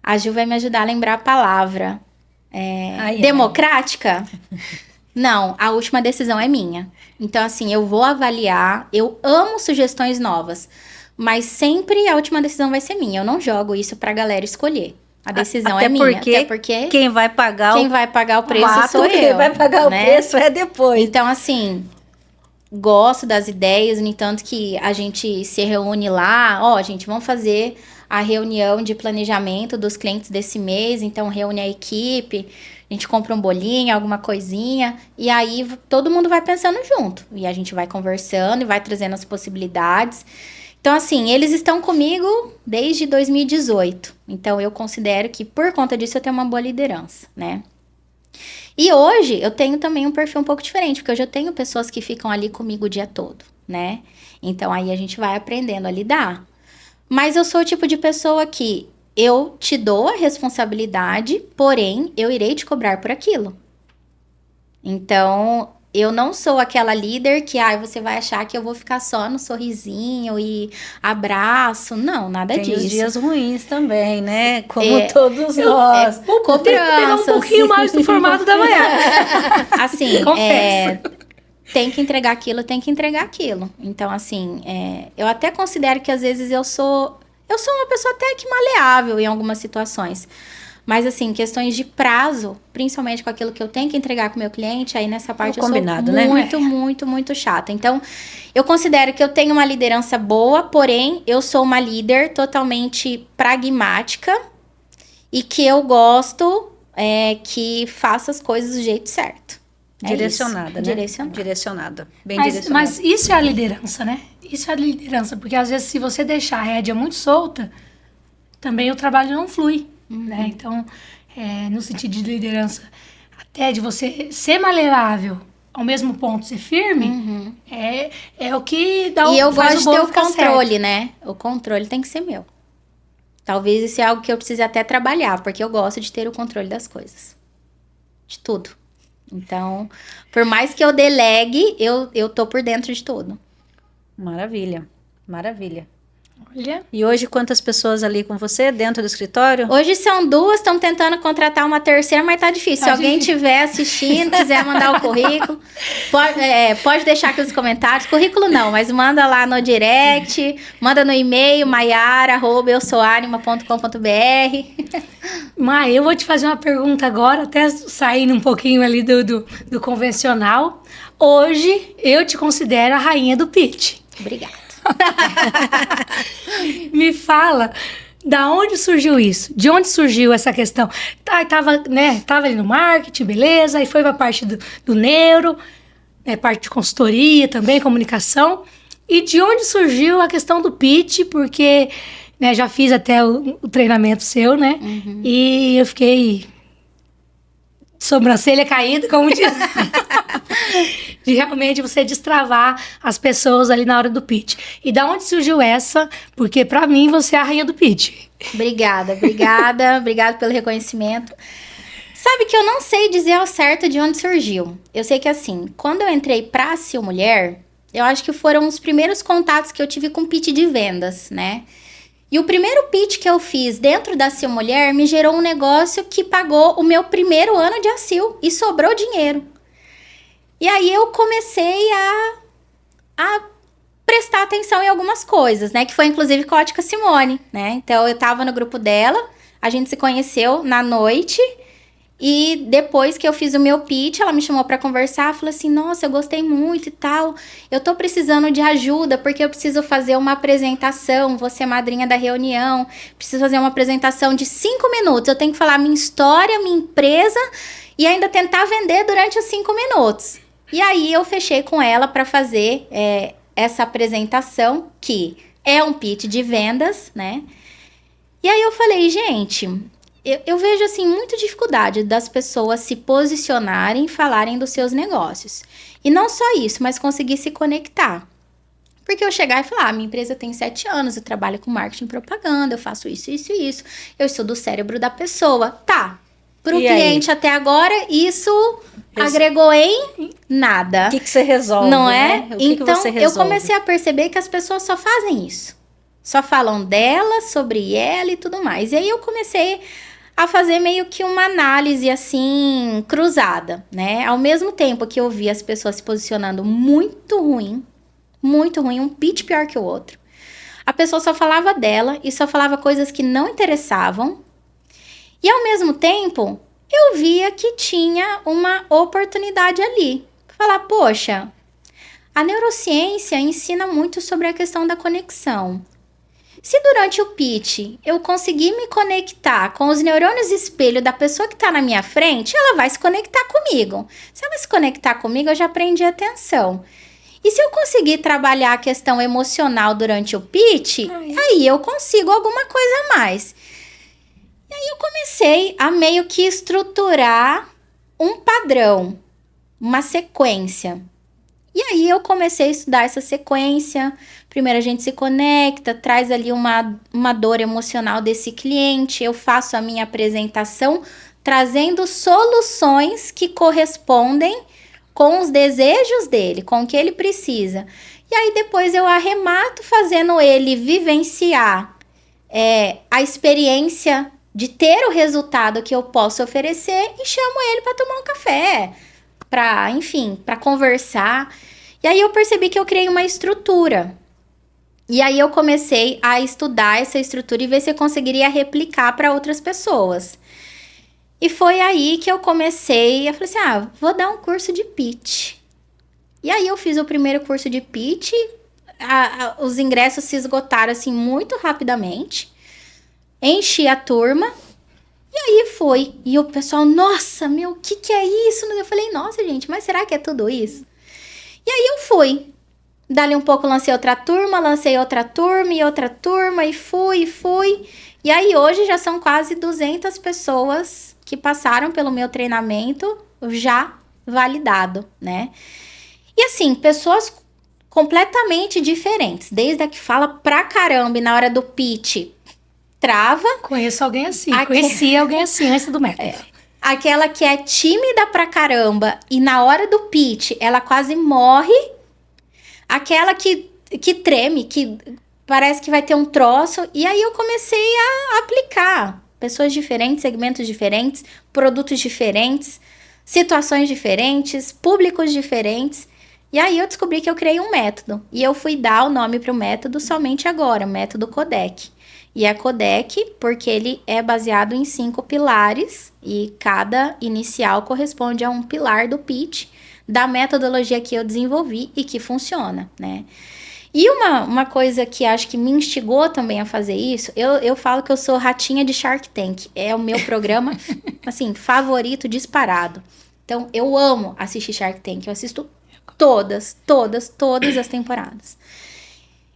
A Gil vai me ajudar a lembrar a palavra. Democrática? Não, a última decisão é minha. Então, assim, eu vou avaliar, eu amo sugestões novas, mas sempre a última decisão vai ser minha. Eu não jogo isso pra galera escolher. A decisão é minha. Até porque quem vai pagar o preço sou eu. Quem vai pagar o preço é depois. Então, assim, gosto das ideias, no entanto que a gente se reúne lá, gente, vamos fazer a reunião de planejamento dos clientes desse mês, então reúne a equipe, a gente compra um bolinho, alguma coisinha, e aí todo mundo vai pensando junto, e a gente vai conversando e vai trazendo as possibilidades. Então, assim, eles estão comigo desde 2018, então eu considero que por conta disso eu tenho uma boa liderança, né? E hoje eu tenho também um perfil um pouco diferente, porque hoje eu tenho pessoas que ficam ali comigo o dia todo, né? Então aí a gente vai aprendendo a lidar. Mas eu sou o tipo de pessoa que eu te dou a responsabilidade, porém eu irei te cobrar por aquilo. Então, eu não sou aquela líder que você vai achar que eu vou ficar só no sorrisinho e abraço. Não, nada disso. Tem os dias ruins também, né? Como todos nós. Pegar um pouquinho mais do formato da manhã. Assim, tem que entregar aquilo. Então, assim, eu até considero que às vezes eu sou uma pessoa até que maleável em algumas situações. Mas, assim, questões de prazo, principalmente com aquilo que eu tenho que entregar com o meu cliente, aí nessa parte eu combinado, sou né? muito chata. Então, eu considero que eu tenho uma liderança boa, porém, eu sou uma líder totalmente pragmática e que eu gosto que faça as coisas do jeito certo. Direcionada, né? Direcionada. Bem Mas direcionada. isso é a liderança, né? Isso é a liderança, porque às vezes se você deixar a rédea muito solta, também o trabalho não flui, né? Então, no sentido de liderança, até de você ser maleável, ao mesmo ponto ser firme, é o que dá E eu faz gosto de ter bolo o ficar controle, certo. né? O controle tem que ser meu. Talvez isso é algo que eu precise até trabalhar, porque eu gosto de ter o controle das coisas. De tudo. Então, por mais que eu delegue, eu tô por dentro de tudo. Maravilha, maravilha. Olha, E hoje, quantas pessoas ali com você dentro do escritório? Hoje são 2, estão tentando contratar uma terceira, mas tá difícil. Se alguém estiver assistindo, quiser mandar o currículo, pode deixar aqui nos comentários. Currículo não, mas manda lá no direct, manda no e-mail, maiara@eusoanima.com.br. Mai, eu vou te fazer uma pergunta agora, até saindo um pouquinho ali do convencional. Hoje, eu te considero a rainha do pitch. Obrigada. Me fala, da onde surgiu isso? De onde surgiu essa questão? Tava ali no marketing, beleza, aí foi pra parte do neuro, parte de consultoria também, comunicação. E de onde surgiu a questão do pitch? Porque já fiz até o treinamento seu, né? Uhum. E eu fiquei sobrancelha caída, como diz. De realmente você destravar as pessoas ali na hora do pitch. E da onde surgiu essa? Porque pra mim você é a rainha do pitch. Obrigada. Obrigada pelo reconhecimento. Sabe que eu não sei dizer ao certo de onde surgiu. Eu sei que assim, quando eu entrei pra Sil Mulher, eu acho que foram os primeiros contatos que eu tive com pitch de vendas, né? E o primeiro pitch que eu fiz dentro da Sil Mulher me gerou um negócio que pagou o meu primeiro ano de Acil e sobrou dinheiro. E aí eu comecei a prestar atenção em algumas coisas, né? Que foi inclusive com a Ótica Simone, né? Então eu tava no grupo dela, a gente se conheceu na noite. E depois que eu fiz o meu pitch, ela me chamou pra conversar, falou assim, nossa, eu gostei muito e tal, eu tô precisando de ajuda, porque eu preciso fazer uma apresentação, vou ser madrinha da reunião, preciso fazer uma apresentação de 5 minutos, eu tenho que falar minha história, minha empresa, e ainda tentar vender durante os 5 minutos. E aí eu fechei com ela pra fazer essa apresentação, que é um pitch de vendas, né? E aí eu falei, gente... Eu vejo, assim, muita dificuldade das pessoas se posicionarem e falarem dos seus negócios. E não só isso, mas conseguir se conectar. Porque eu chegar e falar, minha empresa tem 7 anos, eu trabalho com marketing e propaganda, eu faço isso, isso e isso. Eu estudo o cérebro da pessoa. Tá, pro cliente até agora, isso agregou em nada. O que você resolve, não é? Né? Então, que você resolve? Eu comecei a perceber que as pessoas só fazem isso. Só falam dela, sobre ela e tudo mais. E aí eu comecei a fazer meio que uma análise, assim, cruzada, né? Ao mesmo tempo que eu vi as pessoas se posicionando muito ruim, um pitch pior que o outro. A pessoa só falava dela e só falava coisas que não interessavam. E ao mesmo tempo, eu via que tinha uma oportunidade ali. Falar, poxa, a neurociência ensina muito sobre a questão da conexão. Se durante o pitch eu conseguir me conectar com os neurônios espelho da pessoa que está na minha frente, ela vai se conectar comigo. Se ela se conectar comigo, eu já prendi atenção. E se eu conseguir trabalhar a questão emocional durante o pitch, aí eu consigo alguma coisa a mais. E aí eu comecei a meio que estruturar um padrão, uma sequência. E aí eu comecei a estudar essa sequência. Primeiro a gente se conecta, traz ali uma dor emocional desse cliente. Eu faço a minha apresentação trazendo soluções que correspondem com os desejos dele, com o que ele precisa. E aí depois eu arremato fazendo ele vivenciar a experiência de ter o resultado que eu posso oferecer e chamo ele para tomar um café, para conversar. E aí eu percebi que eu criei uma estrutura. E aí eu comecei a estudar essa estrutura e ver se eu conseguiria replicar para outras pessoas. E foi aí que eu comecei, eu falei assim, vou dar um curso de pitch. E aí eu fiz o primeiro curso de pitch, os ingressos se esgotaram assim muito rapidamente, enchi a turma, e aí foi. E o pessoal, nossa, meu, o que é isso? Eu falei, nossa, gente, mas será que é tudo isso? E aí eu fui. Dali um pouco lancei outra turma e outra turma, e fui. E aí hoje já são quase 200 pessoas que passaram pelo meu treinamento já validado, né? E assim, pessoas completamente diferentes, desde a que fala pra caramba e na hora do pitch trava. Conheço alguém assim, conhecia alguém assim antes do método. Aquela que é tímida pra caramba e na hora do pitch ela quase morre. Aquela que treme, que parece que vai ter um troço. E aí eu comecei a aplicar. Pessoas diferentes, segmentos diferentes, produtos diferentes, situações diferentes, públicos diferentes. E aí eu descobri que eu criei um método. E eu fui dar o nome para o método somente agora, o método Codec. E é Codec porque ele é baseado em 5 pilares. E cada inicial corresponde a um pilar do pitch, da metodologia que eu desenvolvi e que funciona, né? E uma coisa que acho que me instigou também a fazer isso, eu falo que eu sou ratinha de Shark Tank. É o meu programa, assim, favorito disparado. Então, eu amo assistir Shark Tank. Eu assisto todas as temporadas.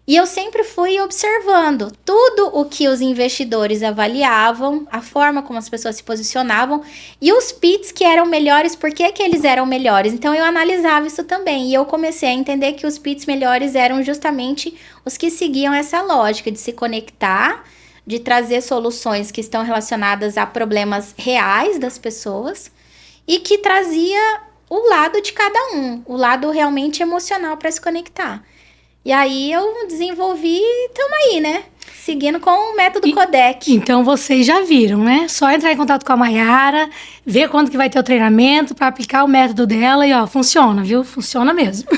E eu sempre fui observando tudo o que os investidores avaliavam, a forma como as pessoas se posicionavam e os pits que eram melhores, por que eles eram melhores. Então eu analisava isso também e eu comecei a entender que os pits melhores eram justamente os que seguiam essa lógica de se conectar, de trazer soluções que estão relacionadas a problemas reais das pessoas e que trazia o lado de cada um, o lado realmente emocional para se conectar. E aí eu desenvolvi e estamos aí, né? Seguindo com o método Codec. Então vocês já viram, né? Só entrar em contato com a Mayara, ver quando que vai ter o treinamento para aplicar o método dela e funciona, viu? Funciona mesmo.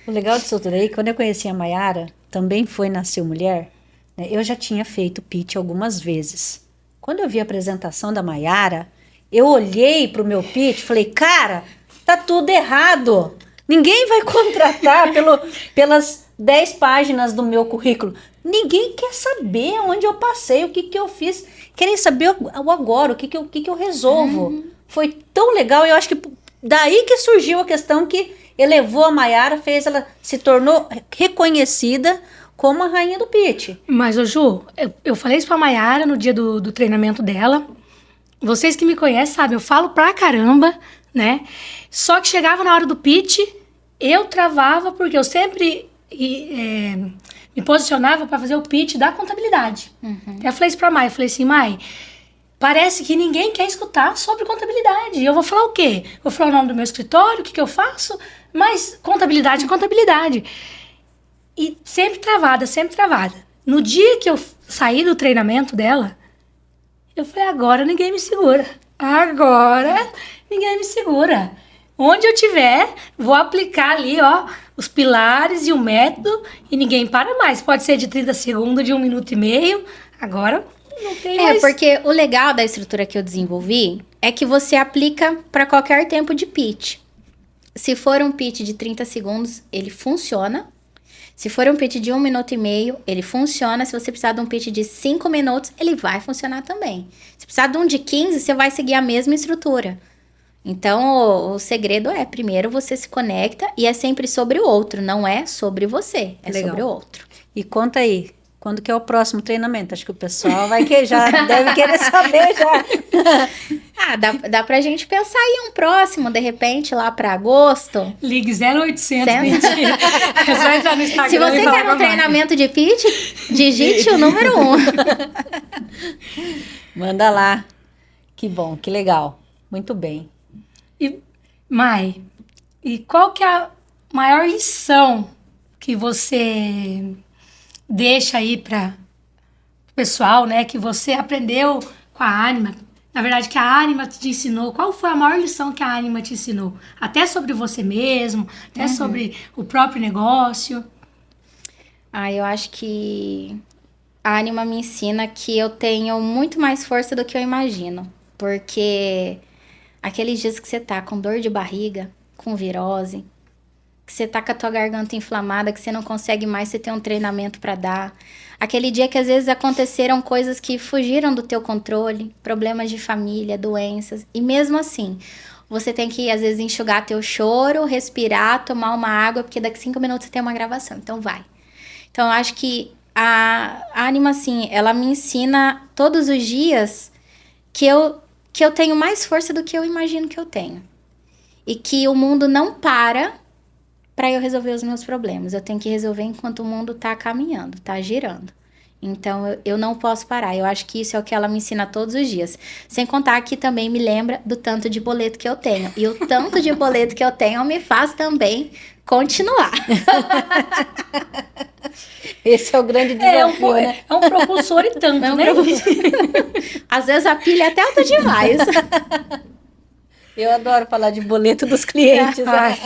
O legal disso tudo aí, quando eu conheci a Mayara, também foi Nasceu Mulher, né? Eu já tinha feito pitch algumas vezes. Quando eu vi a apresentação da Mayara, eu olhei pro meu pitch e falei, cara, tá tudo errado. Ninguém vai contratar pelas 10 páginas do meu currículo. Ninguém quer saber onde eu passei, o que eu fiz. Querem saber o agora, o que eu resolvo. Foi tão legal. Eu acho que daí que surgiu a questão que elevou a Mayara, ela se tornou reconhecida como a rainha do pitch. Mas, ô Ju, eu falei isso pra Mayara no dia do treinamento dela. Vocês que me conhecem sabem, eu falo pra caramba, né? Só que chegava na hora do pitch, eu travava porque eu sempre me posicionava para fazer o pitch da contabilidade. Eu falei isso pra Mai, eu falei assim, Mai, parece que ninguém quer escutar sobre contabilidade. Eu vou falar o quê? Vou falar o nome do meu escritório, o que eu faço, mas contabilidade é contabilidade. E sempre travada, sempre travada. No dia que eu saí do treinamento dela, eu falei, agora ninguém me segura. Agora ninguém me segura. Onde eu tiver, vou aplicar ali, os pilares e o método e ninguém para mais. Pode ser de 30 segundos, de 1 minuto e meio. Agora não tem mais. Porque o legal da estrutura que eu desenvolvi é que você aplica para qualquer tempo de pitch. Se for um pitch de 30 segundos, ele funciona. Se for um pitch de 1 minuto e meio, ele funciona. Se você precisar de um pitch de 5 minutos, ele vai funcionar também. Se precisar de um de 15, você vai seguir a mesma estrutura. Então, o segredo é, primeiro você se conecta e é sempre sobre o outro, não é sobre você, é Legal. sobre o outro. E conta aí, quando que é o próximo treinamento? Acho que o pessoal já deve querer saber já. Dá pra gente pensar em um próximo, de repente, lá pra agosto. Ligue 0800, mentira. É só entrar no Instagram. Se você quer um treinamento de pitch, digite o número 1. Manda lá. Que bom, que legal. Muito bem. E, Mai, e qual que é a maior lição que você deixa aí para o pessoal, né? Que você aprendeu com a Anima? Na verdade, que a Anima te ensinou. Qual foi a maior lição que a Anima te ensinou? Até sobre você mesmo, até sobre o próprio negócio. Eu acho que a Anima me ensina que eu tenho muito mais força do que eu imagino. Porque aqueles dias que você tá com dor de barriga, com virose, que você tá com a tua garganta inflamada, que você não consegue mais, você tem um treinamento para dar. Aquele dia que às vezes aconteceram coisas que fugiram do teu controle, problemas de família, doenças, e mesmo assim, você tem que às vezes enxugar teu choro, respirar, tomar uma água, porque daqui 5 minutos você tem uma gravação, então vai. Então eu acho que a Anima, assim, ela me ensina todos os dias que eu tenho mais força do que eu imagino que eu tenho. E que o mundo não para eu resolver os meus problemas. Eu tenho que resolver enquanto o mundo tá caminhando, tá girando. Então, eu não posso parar. Eu acho que isso é o que ela me ensina todos os dias. Sem contar que também me lembra do tanto de boleto que eu tenho. E o tanto de boleto que eu tenho me faz também continuar. Esse é o grande desafio, né? É um propulsor e tanto, né? Às vezes a pilha é até alta demais. Eu adoro falar de boleto dos clientes. Ai,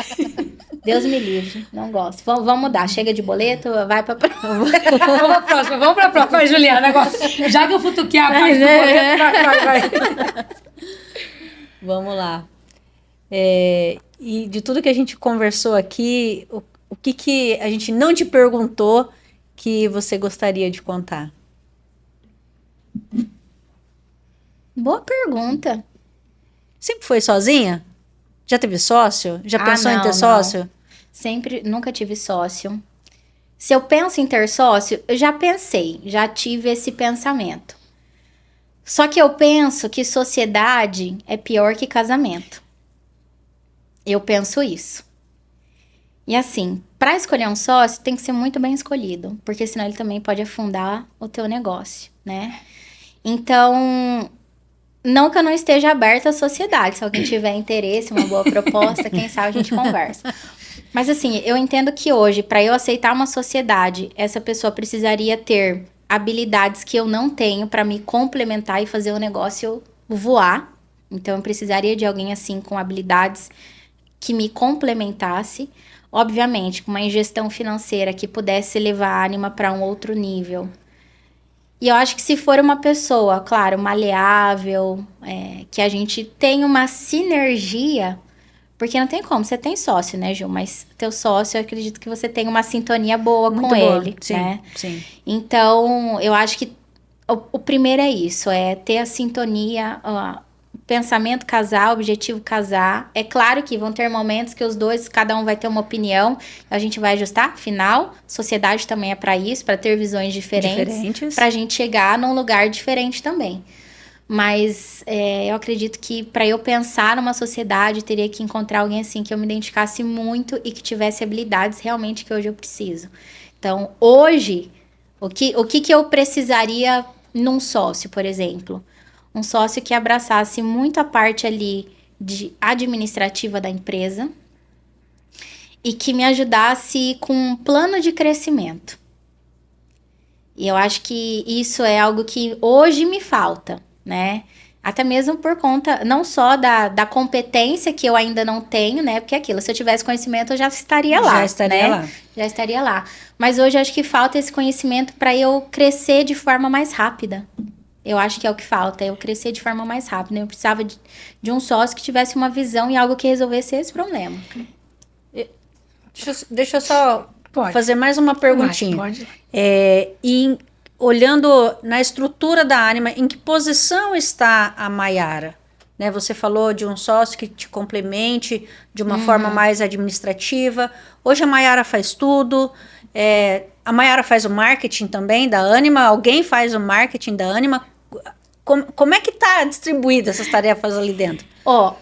Deus me livre, não gosto. Vamos mudar, chega de boleto, vai pra Vamos pra próxima. Vai, Juliana, agora. Já que eu futuquei a parte do boleto, vai. Vamos lá. E de tudo que a gente conversou aqui, o que a gente não te perguntou que você gostaria de contar? Boa pergunta. Sempre foi sozinha? Já teve sócio? Já pensou em ter sócio? Sempre, nunca tive sócio. Se eu penso em ter sócio, eu já pensei, já tive esse pensamento. Só que eu penso que sociedade é pior que casamento. Eu penso isso. E assim, para escolher um sócio, tem que ser muito bem escolhido, porque senão ele também pode afundar o teu negócio, né? Então, não que eu não esteja aberta à sociedade. Se alguém tiver interesse, uma boa proposta, quem sabe a gente conversa. Mas assim, eu entendo que hoje, para eu aceitar uma sociedade, essa pessoa precisaria ter habilidades que eu não tenho para me complementar e fazer o negócio voar. Então, eu precisaria de alguém assim com habilidades que me complementasse. Obviamente, com uma ingestão financeira que pudesse levar a Anima para um outro nível. E eu acho que se for uma pessoa, claro, maleável, que a gente tem uma sinergia, porque não tem como, você tem sócio, né, Ju? Mas teu sócio, eu acredito que você tem uma sintonia boa Muito com boa. ele, Sim, né? sim. Então, eu acho que o primeiro é isso, é ter a sintonia, pensamento casar, objetivo casar. É claro que vão ter momentos que os dois, cada um vai ter uma opinião, a gente vai ajustar, afinal, sociedade também é para isso, para ter visões diferentes, para a gente chegar num lugar diferente também. Mas eu acredito que para eu pensar numa sociedade, teria que encontrar alguém assim que eu me identificasse muito e que tivesse habilidades realmente que hoje eu preciso. Então, hoje, o que eu precisaria num sócio, por exemplo? Um sócio que abraçasse muito a parte ali de administrativa da empresa e que me ajudasse com um plano de crescimento. E eu acho que isso é algo que hoje me falta, né? Até mesmo por conta, não só da competência que eu ainda não tenho, né? Porque aquilo, se eu tivesse conhecimento, eu já estaria lá. Já estaria lá. Mas hoje eu acho que falta esse conhecimento para eu crescer de forma mais rápida. Eu acho que é o que falta, eu crescer de forma mais rápida. Eu precisava de um sócio que tivesse uma visão e algo que resolvesse esse problema. Deixa eu só fazer mais uma perguntinha. Pode. Olhando na estrutura da Anima, em que posição está a Maiara? Né, você falou de um sócio que te complemente de uma forma mais administrativa. Hoje a Maiara faz tudo. A Maiara faz o marketing também da Anima. Alguém faz o marketing da Anima. Como é que está distribuída essas tarefas ali dentro?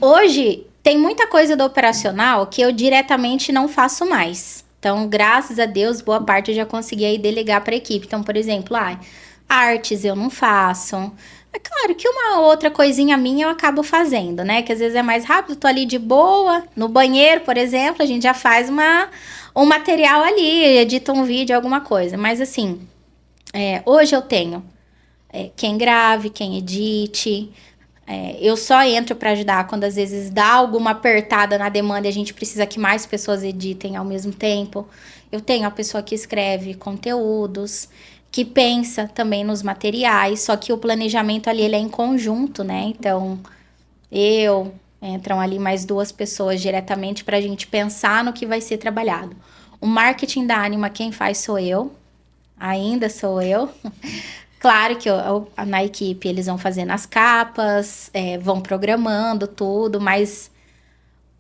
Hoje tem muita coisa do operacional que eu diretamente não faço mais. Então, graças a Deus, boa parte eu já consegui aí delegar para a equipe. Então, por exemplo, artes eu não faço. É claro que uma outra coisinha minha eu acabo fazendo, né? Que às vezes é mais rápido, tô ali de boa. No banheiro, por exemplo, a gente já faz um material ali, edita um vídeo, alguma coisa. Mas assim, hoje eu tenho quem grave, quem edite. Eu só entro para ajudar quando às vezes dá alguma apertada na demanda e a gente precisa que mais pessoas editem ao mesmo tempo. Eu tenho a pessoa que escreve conteúdos, que pensa também nos materiais, só que o planejamento ali ele é em conjunto, né? Então, entram ali mais 2 pessoas diretamente para a gente pensar no que vai ser trabalhado. O marketing da Anima, quem faz sou eu, ainda sou eu. Claro que na equipe eles vão fazendo as capas, vão programando tudo, mas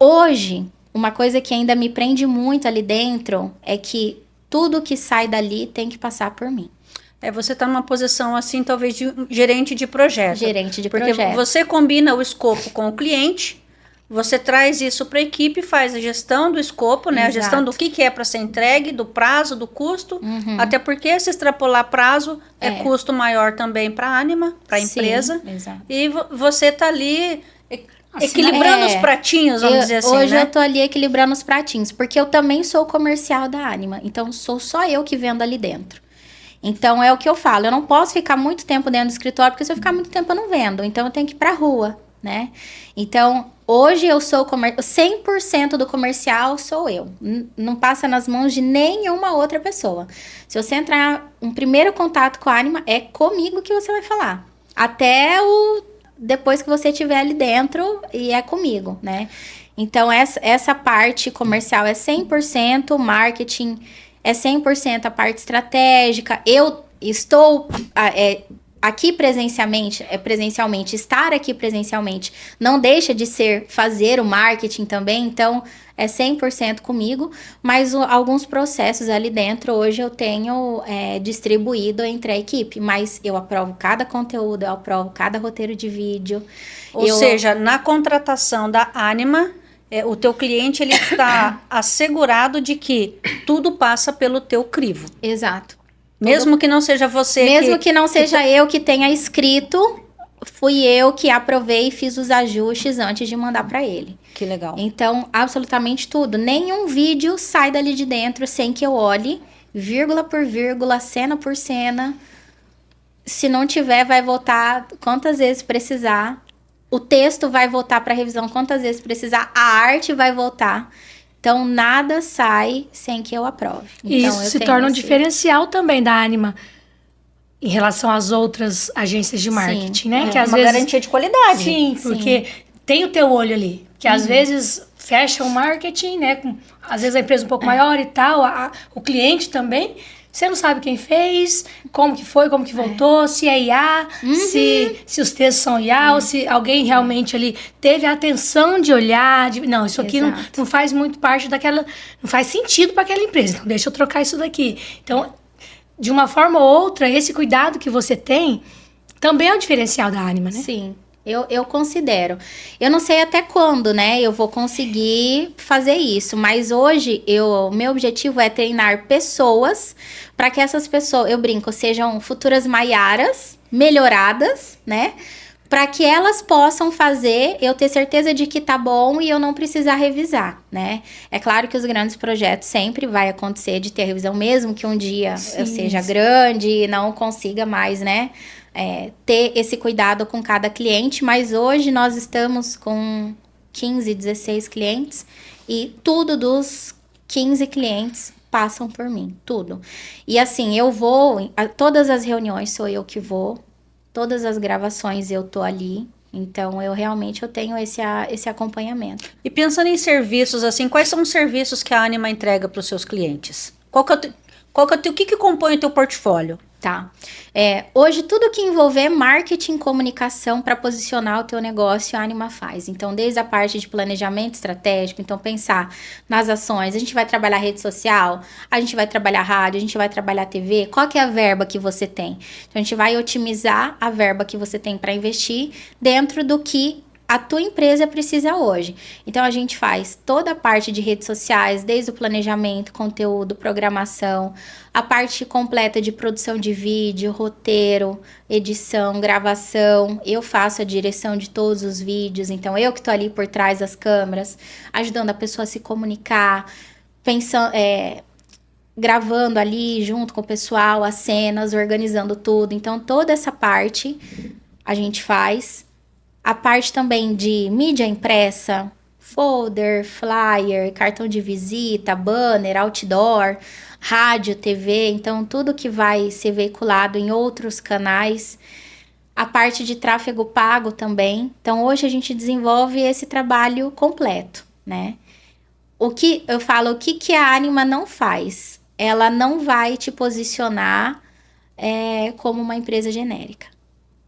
hoje, uma coisa que ainda me prende muito ali dentro é que tudo que sai dali tem que passar por mim. Você está numa posição assim, talvez de gerente de projeto. Gerente de porque projeto. Você combina o escopo com o cliente, você traz isso para a equipe, faz a gestão do escopo, né? Exato. A gestão do que é para ser entregue, do prazo, do custo. Até porque se extrapolar prazo, é custo maior também para a Anima, para a empresa. Exato. E você está ali equilibrando os pratinhos, vamos dizer assim, hoje né? eu tô ali equilibrando os pratinhos, porque eu também sou comercial da Anima, então sou só eu que vendo ali dentro. Então é o que eu falo, eu não posso ficar muito tempo dentro do escritório, porque se eu ficar muito tempo eu não vendo, então eu tenho que ir pra rua, né? Então, hoje eu sou 100% do comercial sou eu, não passa nas mãos de nenhuma outra pessoa. Se você entrar um primeiro contato com a Anima, é comigo que você vai falar, até depois que você estiver ali dentro, e é comigo, né? Então, essa parte comercial é 100%, marketing é 100% a parte estratégica. Eu estou aqui presencialmente, estar aqui presencialmente não deixa de ser fazer o marketing também, então é 100% comigo, mas alguns processos ali dentro hoje eu tenho distribuído entre a equipe, mas eu aprovo cada conteúdo, eu aprovo cada roteiro de vídeo. Ou seja, na contratação da Anima, o teu cliente ele está assegurado de que tudo passa pelo teu crivo. Exato. Mesmo que não seja você Mesmo que não seja eu que tenha escrito, fui eu que aprovei e fiz os ajustes antes de mandar para ele. Que legal. Então, absolutamente tudo. Nenhum vídeo sai dali de dentro sem que eu olhe, vírgula por vírgula, cena por cena. Se não tiver, vai voltar quantas vezes precisar. O texto vai voltar para revisão quantas vezes precisar. A arte vai voltar. Então, nada sai sem que eu aprove. Então, isso se torna um diferencial também da Anima em relação às outras agências de marketing, né? Que às uma vezes garantia de qualidade. Sim, porque tem o teu olho ali. Que às vezes fecha o marketing, né? Às vezes a empresa um pouco maior e tal. O cliente também. Você não sabe quem fez, como que foi, como que voltou, se é IA, se os textos são IA, ou se alguém realmente ali teve a atenção de olhar. Não, isso aqui não faz muito parte daquela... Não faz sentido para aquela empresa, então deixa eu trocar isso daqui. Então, de uma forma ou outra, esse cuidado que você tem também é o diferencial da Anima, né? Sim. Eu considero. Eu não sei até quando, né, eu vou conseguir fazer isso, mas hoje meu objetivo é treinar pessoas para que essas pessoas, eu brinco, sejam futuras Maiaras melhoradas, né? Para que elas possam fazer, eu ter certeza de que tá bom e eu não precisar revisar, né? É claro que os grandes projetos sempre vai acontecer de ter revisão, mesmo que um dia eu seja grande e não consiga mais, né? Ter esse cuidado com cada cliente, mas hoje nós estamos com 15, 16 clientes e tudo dos 15 clientes passam por mim, tudo. E assim, eu vou, todas as reuniões sou eu que vou, todas as gravações eu tô ali, então eu tenho esse acompanhamento. E pensando em serviços, assim, quais são os serviços que a Anima entrega para os seus clientes? O que compõe o teu portfólio? Tá. Hoje, tudo que envolver marketing, comunicação para posicionar o teu negócio, a Anima faz. Então, desde a parte de planejamento estratégico, então pensar nas ações, a gente vai trabalhar rede social, a gente vai trabalhar rádio, a gente vai trabalhar TV, qual que é a verba que você tem? Então, a gente vai otimizar a verba que você tem para investir dentro do que a tua empresa precisa hoje. Então, a gente faz toda a parte de redes sociais, desde o planejamento, conteúdo, programação, a parte completa de produção de vídeo, roteiro, edição, gravação. Eu faço a direção de todos os vídeos, então eu que estou ali por trás das câmeras, ajudando a pessoa a se comunicar, pensando, gravando ali junto com o pessoal, as cenas, organizando tudo. Então, toda essa parte a gente faz. A parte também de mídia impressa, folder, flyer, cartão de visita, banner, outdoor, rádio, TV, então tudo que vai ser veiculado em outros canais. A parte de tráfego pago também. Então, hoje a gente desenvolve esse trabalho completo, né? O que eu falo, o que a Anima não faz? Ela não vai te posicionar como uma empresa genérica.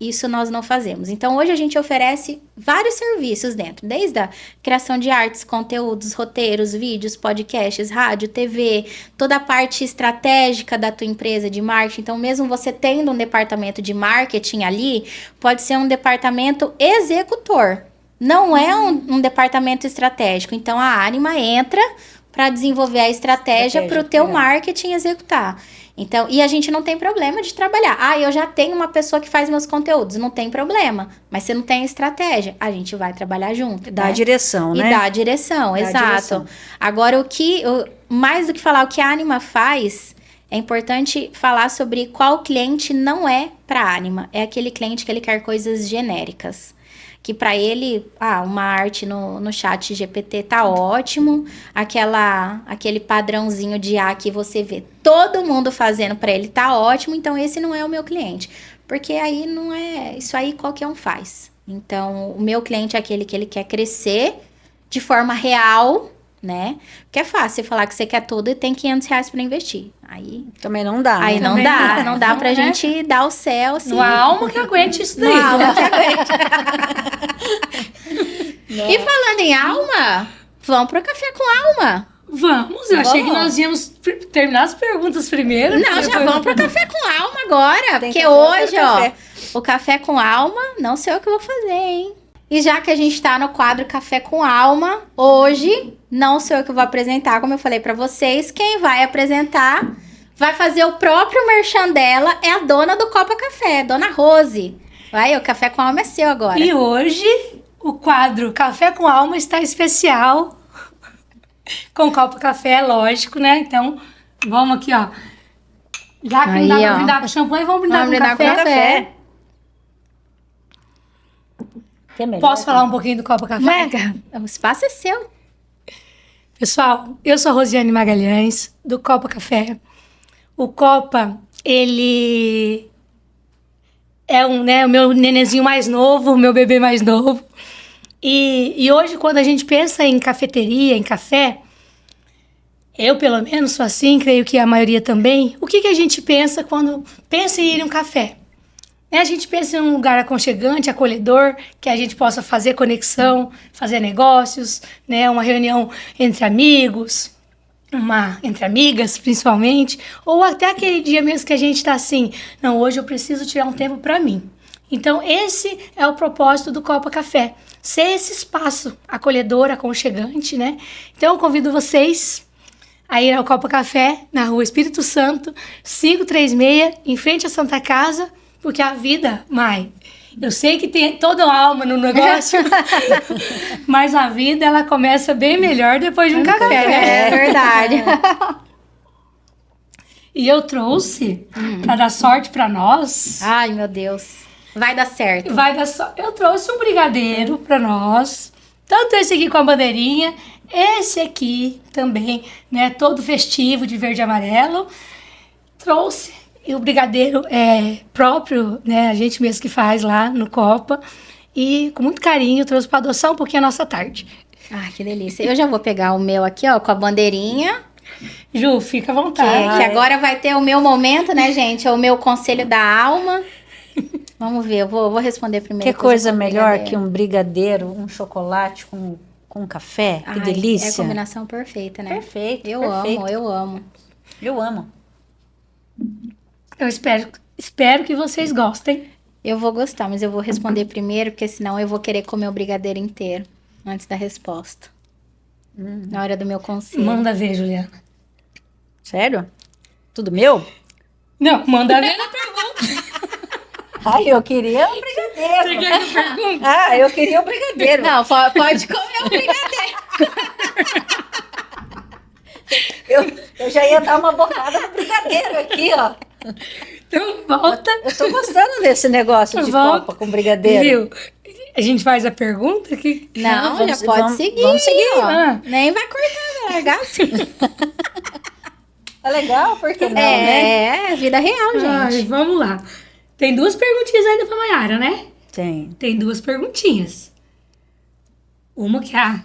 Isso nós não fazemos. Então, hoje a gente oferece vários serviços dentro, desde a criação de artes, conteúdos, roteiros, vídeos, podcasts, rádio, TV, toda a parte estratégica da tua empresa de marketing. Então, mesmo você tendo um departamento de marketing ali, pode ser um departamento executor. Não é um departamento estratégico. Então, a Anima entra para desenvolver a estratégia para o teu marketing executar. Então, e a gente não tem problema de trabalhar. Ah, eu já tenho uma pessoa que faz meus conteúdos. Não tem problema. Mas você não tem estratégia. A gente vai trabalhar junto. Dá direção, né? E dá direção, exato. Agora, mais do que falar o que a Anima faz, é importante falar sobre qual cliente não é para a Anima. É aquele cliente que ele quer coisas genéricas. Que para ele, uma arte no chat GPT tá ótimo, aquele padrãozinho de que você vê todo mundo fazendo para ele tá ótimo, então esse não é o meu cliente. Porque aí não é, isso aí qualquer um faz. Então, o meu cliente é aquele que ele quer crescer de forma real, né? Porque é fácil você falar que você quer tudo e tem R$500 para investir. Aí também não dá. Aí não dá pra gente dar o céu assim. Uma alma que aguente isso daí. Uma alma que aguente. E falando em alma, vamos pro café com alma. Vamos, eu achei que nós íamos terminar as perguntas primeiro. Não, já vamos pro café com alma agora. Porque hoje, o café com alma, não sei o que eu vou fazer, hein? E já que a gente tá no quadro Café com Alma, hoje não sou eu que vou apresentar, como eu falei pra vocês. Quem vai apresentar, vai fazer o próprio merchan dela, é a dona do Copa Café, Dona Rose. Vai, o Café com Alma é seu agora. E hoje, o quadro Café com Alma está especial, com Copa Café, lógico, né? Então, vamos aqui, ó. Já que não dá pra brindar com champanhe, vamos brindar com café. Posso falar um pouquinho do Copa Café? O espaço é seu. Pessoal, eu sou a Rosiane Magalhães, do Copa Café. O Copa, ele é o meu nenenzinho mais novo, o meu bebê mais novo. E hoje, quando a gente pensa em cafeteria, em café, eu, pelo menos, sou assim, creio que a maioria também. O que a gente pensa quando pensa em ir em um café? A gente pensa em um lugar aconchegante, acolhedor, que a gente possa fazer conexão, fazer negócios, né? Uma reunião entre amigos, entre amigas, principalmente, ou até aquele dia mesmo que a gente está assim, não, hoje eu preciso tirar um tempo para mim. Então, esse é o propósito do Copa Café, ser esse espaço acolhedor, aconchegante, né? Então, eu convido vocês a ir ao Copa Café, na Rua Espírito Santo, 536, em frente à Santa Casa, porque a vida, Mai, eu sei que tem toda a alma no negócio, mas a vida, ela começa bem melhor depois de um café, né? É verdade. E eu trouxe, para dar sorte para nós... Ai, meu Deus. Vai dar certo. Vai dar sorte. Eu trouxe um brigadeiro para nós. Tanto esse aqui com a bandeirinha, esse aqui também, né? Todo festivo, de verde e amarelo. Trouxe... E o brigadeiro é próprio, né? A gente mesmo que faz lá no Copa. E com muito carinho trouxe para adoçar um pouquinho a nossa tarde. Ai, que delícia. Eu já vou pegar o meu aqui, ó, com a bandeirinha. Ju, fica à vontade. Que agora vai ter o meu momento, né, gente? É o meu conselho da alma. Vamos ver, eu vou responder primeiro. Que coisa melhor que um brigadeiro, um chocolate com café. Que delícia. É a combinação perfeita, né? Perfeito. Eu amo. Eu amo. Eu espero que vocês gostem. Eu vou gostar, mas eu vou responder primeiro, porque senão eu vou querer comer o brigadeiro inteiro antes da resposta. Na hora do meu conselho. Manda ver, Juliana. Sério? Tudo meu? Não, manda ver na pergunta. Ai, eu queria um brigadeiro. Você quer que eu pergunte? Eu queria um brigadeiro. Não, pode comer o brigadeiro. Eu já ia dar uma bocada no brigadeiro aqui, ó. Então, volta. Eu tô gostando desse negócio de Volta. Copa com brigadeiro. Viu? A gente faz a pergunta que... Não, vamos- já pode vamos- seguir. vamos seguir, ó. Ah, Nem vai cortar, vai largar assim. É legal, porque não, né? É, vida real, ai, gente. vamos lá. Tem 2 perguntinhas ainda pra Maiara, né? Tem. Tem 2 perguntinhas. Uma que é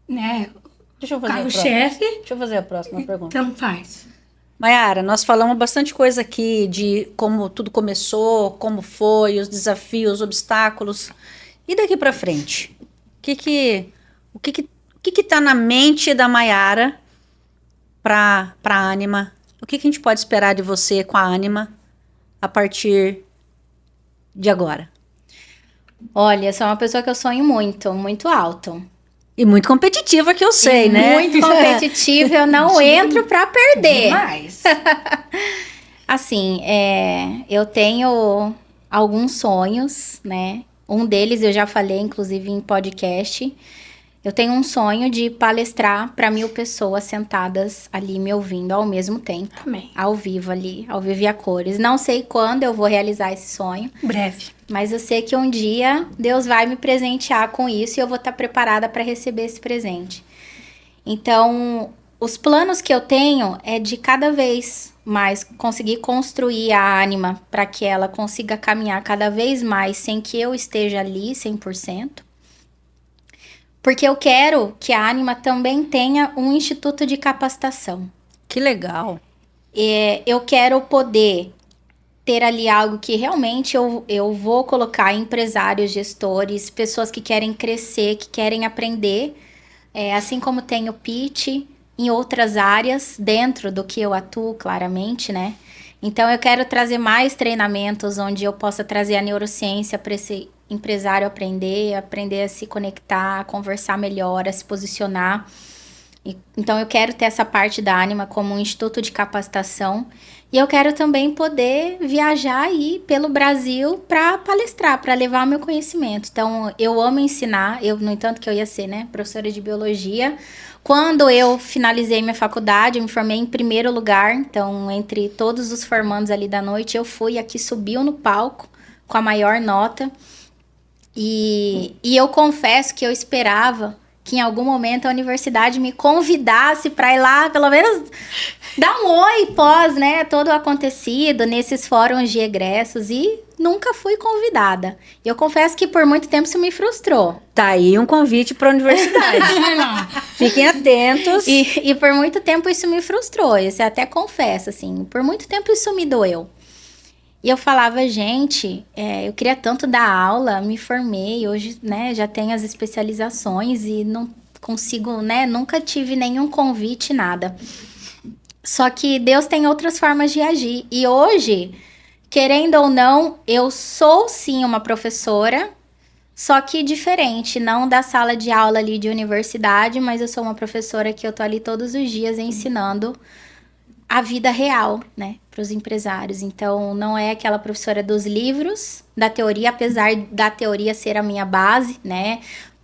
né, Deixa eu fazer a próxima. carro-chefe. Deixa eu fazer a próxima pergunta. Então faz. Maiara, nós falamos bastante coisa aqui de como tudo começou, como foi, os desafios, os obstáculos. E daqui pra frente? O que tá na mente da Maiara pra Ânima? O que a gente pode esperar de você com a Ânima a partir de agora? Olha, eu sou uma pessoa que eu sonho muito, muito alto. E muito competitiva, que eu sei, E né? muito competitiva, eu não entro pra perder. Demais. Assim, eu tenho alguns sonhos, né? Um deles eu já falei, inclusive, em podcast. Eu tenho um sonho de palestrar para 1.000 pessoas sentadas ali me ouvindo ao mesmo tempo. Amém. Ao vivo ali, ao vivo e a cores. Não sei quando eu vou realizar esse sonho, Breve. mas eu sei que um dia Deus vai me presentear com isso e eu vou estar preparada para receber esse presente. Então, os planos que eu tenho é de cada vez mais conseguir construir a Ânima para que ela consiga caminhar cada vez mais sem que eu esteja ali 100%. Porque eu quero que a Ânima também tenha um instituto de capacitação. Que legal. Eu quero poder ter ali algo que realmente eu vou colocar empresários, gestores, pessoas que querem crescer, que querem aprender, assim como tem o pitch em outras áreas, dentro do que eu atuo claramente, né? Então, eu quero trazer mais treinamentos onde eu possa trazer a neurociência para esse empresário aprender a se conectar, a conversar melhor, a se posicionar. Então, eu quero ter essa parte da Ânima como um instituto de capacitação. E eu quero também poder viajar aí pelo Brasil para palestrar, para levar o meu conhecimento. Então, eu amo ensinar. No entanto, que eu ia ser, né, professora de biologia. Quando eu finalizei minha faculdade, eu me formei em primeiro lugar. Então, entre todos os formandos ali da noite, eu fui a que subiu no palco com a maior nota. E eu confesso que eu esperava que em algum momento a universidade me convidasse para ir lá, pelo menos dar um oi pós, né, todo o acontecido nesses fóruns de egressos, e nunca fui convidada. E eu confesso que por muito tempo isso me frustrou. Tá aí um convite para a universidade. Fiquem atentos. E por muito tempo isso me frustrou, isso eu até confesso, assim, por muito tempo isso me doeu. E eu falava, gente, eu queria tanto dar aula, me formei, hoje, né, já tenho as especializações e não consigo, né, nunca tive nenhum convite, nada. Só que Deus tem outras formas de agir. E hoje, querendo ou não, eu sou sim uma professora, só que diferente, não da sala de aula ali de universidade, mas eu sou uma professora que eu tô ali todos os dias ensinando a vida real, né, para os empresários. Então, não é aquela professora dos livros, da teoria, apesar da teoria ser a minha base, né,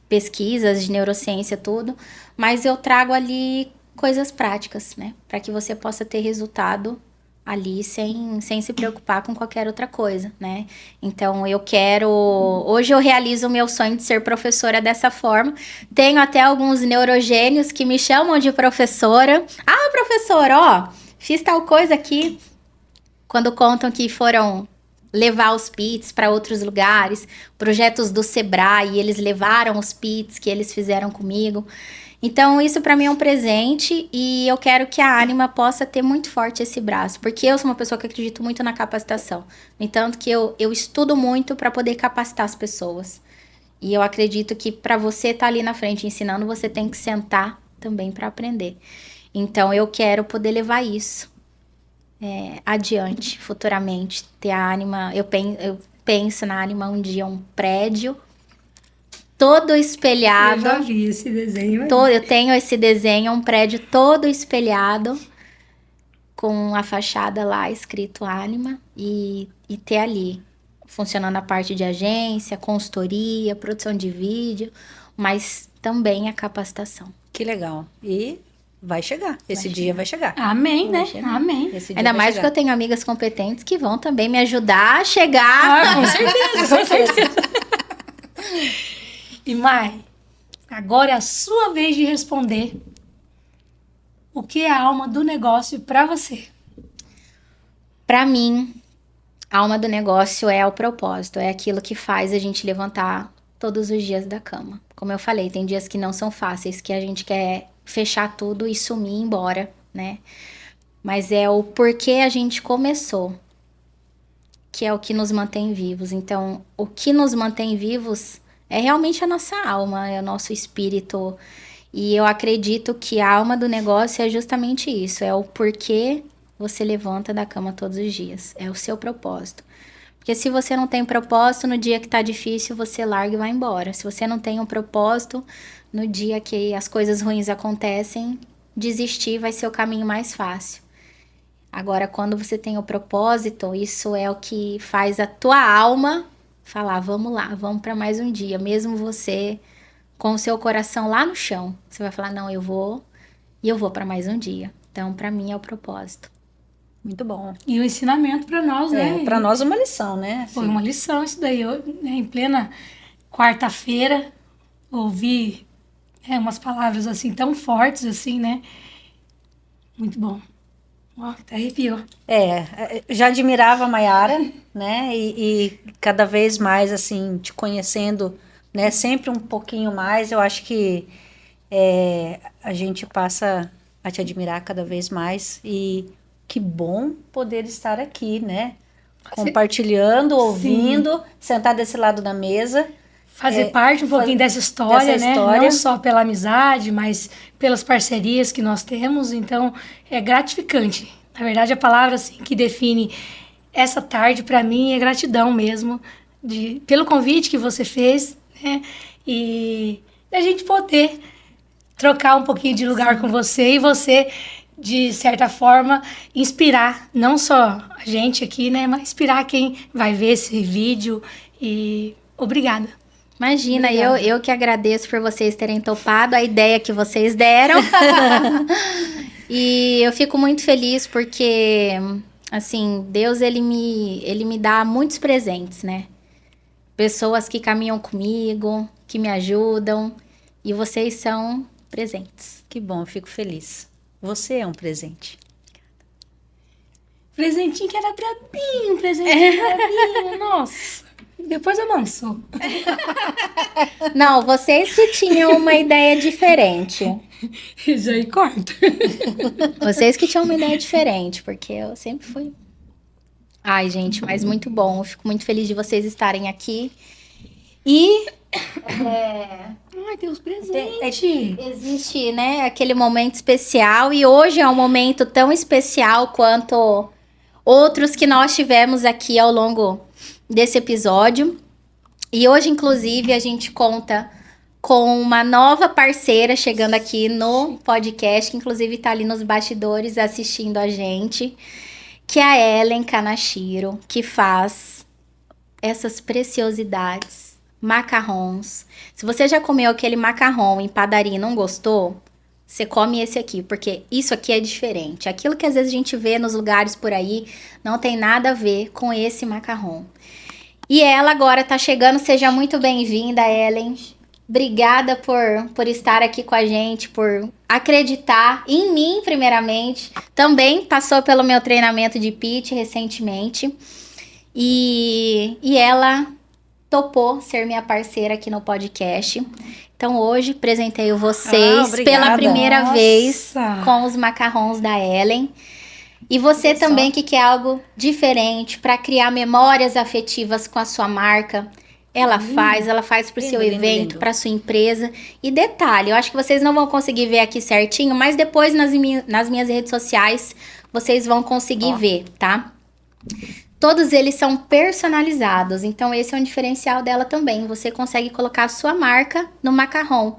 pesquisas de neurociência, tudo, mas eu trago ali coisas práticas, né, para que você possa ter resultado ali sem se preocupar com qualquer outra coisa, né. Então, hoje eu realizo o meu sonho de ser professora dessa forma. Tenho até alguns neurogênios que me chamam de professora. Ah, professora, ó, fiz tal coisa aqui. Quando contam que foram levar os PITs para outros lugares, projetos do Sebrae, e eles levaram os PITs que eles fizeram comigo. Então, isso para mim é um presente e eu quero que a Ânima possa ter muito forte esse braço, porque eu sou uma pessoa que acredito muito na capacitação. No entanto, que eu estudo muito para poder capacitar as pessoas. E eu acredito que para você estar ali na frente ensinando, você tem que sentar também para aprender. Então, eu quero poder levar isso adiante, futuramente. Ter a Ânima, eu penso na Ânima um dia, um prédio todo espelhado. Eu já vi esse desenho. Eu tenho esse desenho, um prédio todo espelhado, com a fachada lá escrito Ânima, e ter ali, funcionando a parte de agência, consultoria, produção de vídeo, mas também a capacitação. Que legal. E vai chegar. Esse dia vai chegar. Amém, né? chegar. Amém. Esse dia Ainda vai mais chegar. porque eu tenho amigas competentes que vão também me ajudar a chegar. Ah, com certeza, com certeza. E Mai, agora é a sua vez de responder. O que é a alma do negócio para você? Para mim, a alma do negócio é o propósito, é aquilo que faz a gente levantar todos os dias da cama. Como eu falei, tem dias que não são fáceis, que a gente quer fechar tudo e sumir e ir embora, né? Mas é o porquê a gente começou, que é o que nos mantém vivos. Então, o que nos mantém vivos é realmente a nossa alma, é o nosso espírito. E eu acredito que a alma do negócio é justamente isso, é o porquê você levanta da cama todos os dias, é o seu propósito. Porque se você não tem propósito, no dia que tá difícil, você larga e vai embora. Se você não tem um propósito, no dia que as coisas ruins acontecem, desistir vai ser o caminho mais fácil. Agora, quando você tem o propósito, isso é o que faz a tua alma falar, vamos lá, vamos para mais um dia. Mesmo você com o seu coração lá no chão, você vai falar, não, eu vou para mais um dia. Então, para mim é o propósito. Muito bom. E o ensinamento para nós, né? Para nós uma lição, né? Foi uma lição isso daí. Eu, né, em plena quarta-feira, ouvi umas palavras assim tão fortes assim, né? Muito bom. Ó, até arrepiou. Já admirava a Maiara, né? E cada vez mais, assim, te conhecendo, né? Sempre um pouquinho mais, eu acho que a gente passa a te admirar cada vez mais. E que bom poder estar aqui, né? Compartilhando, ouvindo, sentar desse lado da mesa. Fazer parte um pouquinho dessa história, né? Não só pela amizade, mas pelas parcerias que nós temos. Então, é gratificante. Na verdade, a palavra assim, que define essa tarde, para mim, é gratidão mesmo. Pelo convite que você fez, né? E a gente poder trocar um pouquinho de lugar com você e você, de certa forma, inspirar não só a gente aqui, né? Mas inspirar quem vai ver esse vídeo. E obrigada. Imagina, eu que agradeço por vocês terem topado a ideia que vocês deram. E eu fico muito feliz porque, assim, Deus, ele me dá muitos presentes, né? Pessoas que caminham comigo, que me ajudam. E vocês são presentes. Que bom, eu fico feliz. Você é um presente. Presentinho que era brabinho, presentinho brabinho, nossa. Depois avançou. Não, vocês que tinham uma ideia diferente. Isso aí corta. Vocês que tinham uma ideia diferente, porque eu sempre fui... Ai, gente, mas muito bom. Eu fico muito feliz de vocês estarem aqui. E... Ai, Deus, presente. Existe, né, aquele momento especial. E hoje é um momento tão especial quanto outros que nós tivemos aqui ao longo desse episódio. E hoje, inclusive, a gente conta com uma nova parceira chegando aqui no podcast, que inclusive está ali nos bastidores assistindo a gente, que é a Ellen Kanashiro, que faz essas preciosidades, macarrons. Se você já comeu aquele macarrão em padaria e não gostou, você come esse aqui, porque isso aqui é diferente. Aquilo que às vezes a gente vê nos lugares por aí não tem nada a ver com esse macarrão. E ela agora tá chegando, seja muito bem-vinda, Ellen. Obrigada por estar aqui com a gente, por acreditar em mim, primeiramente. Também passou pelo meu treinamento de pitch recentemente. E ela topou ser minha parceira aqui no podcast. Então, hoje, presenteio vocês pela primeira vez com os macarrons da Ellen. E você também que quer algo diferente para criar memórias afetivas com a sua marca, ela faz para o seu evento, para sua empresa. E detalhe, eu acho que vocês não vão conseguir ver aqui certinho, mas depois nas minhas redes sociais vocês vão conseguir ver, tá? Todos eles são personalizados, então esse é um diferencial dela também. Você consegue colocar a sua marca no macarrão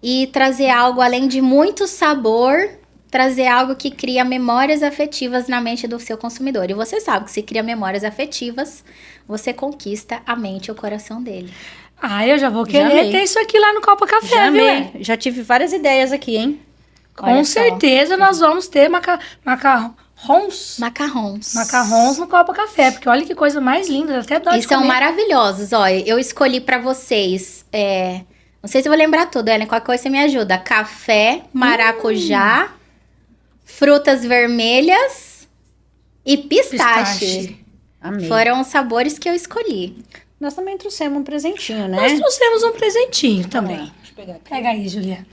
e trazer algo além de muito sabor, trazer algo que cria memórias afetivas na mente do seu consumidor. E você sabe que se cria memórias afetivas, você conquista a mente e o coração dele. Ah, eu já vou querer ter isso aqui lá no Copa Café, viu? Já tive várias ideias aqui, hein? Com certeza nós vamos ter macarrão Macarrons no Copa Café, porque olha que coisa mais linda, até dó de E são comer. maravilhosos, ó. Eu escolhi pra vocês, não sei se eu vou lembrar tudo, Ellen, qualquer coisa você me ajuda. Café, maracujá, frutas vermelhas e pistache. Amei. Foram os sabores que eu escolhi. Nós também trouxemos um presentinho, né? Nós trouxemos um presentinho também. Deixa eu pegar aqui. Pega aí, Juliana.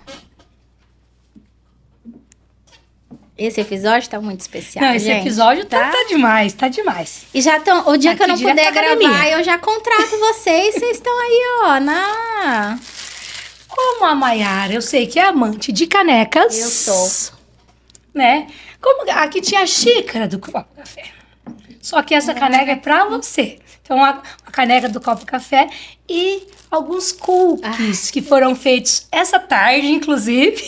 Esse episódio tá muito especial, Não, esse gente. episódio tá demais, tá demais. E já estão. O dia Aqui que eu não direto puder da gravar, academia. eu já contrato vocês. Vocês estão aí, ó, na. Como a Maiara, eu sei que é amante de canecas. Eu sou. Né? Como aqui tinha a xícara do Copo Café. Só que essa caneca é pra você. Então, a caneca do Copo Café e alguns cookies que foram feitos essa tarde, inclusive.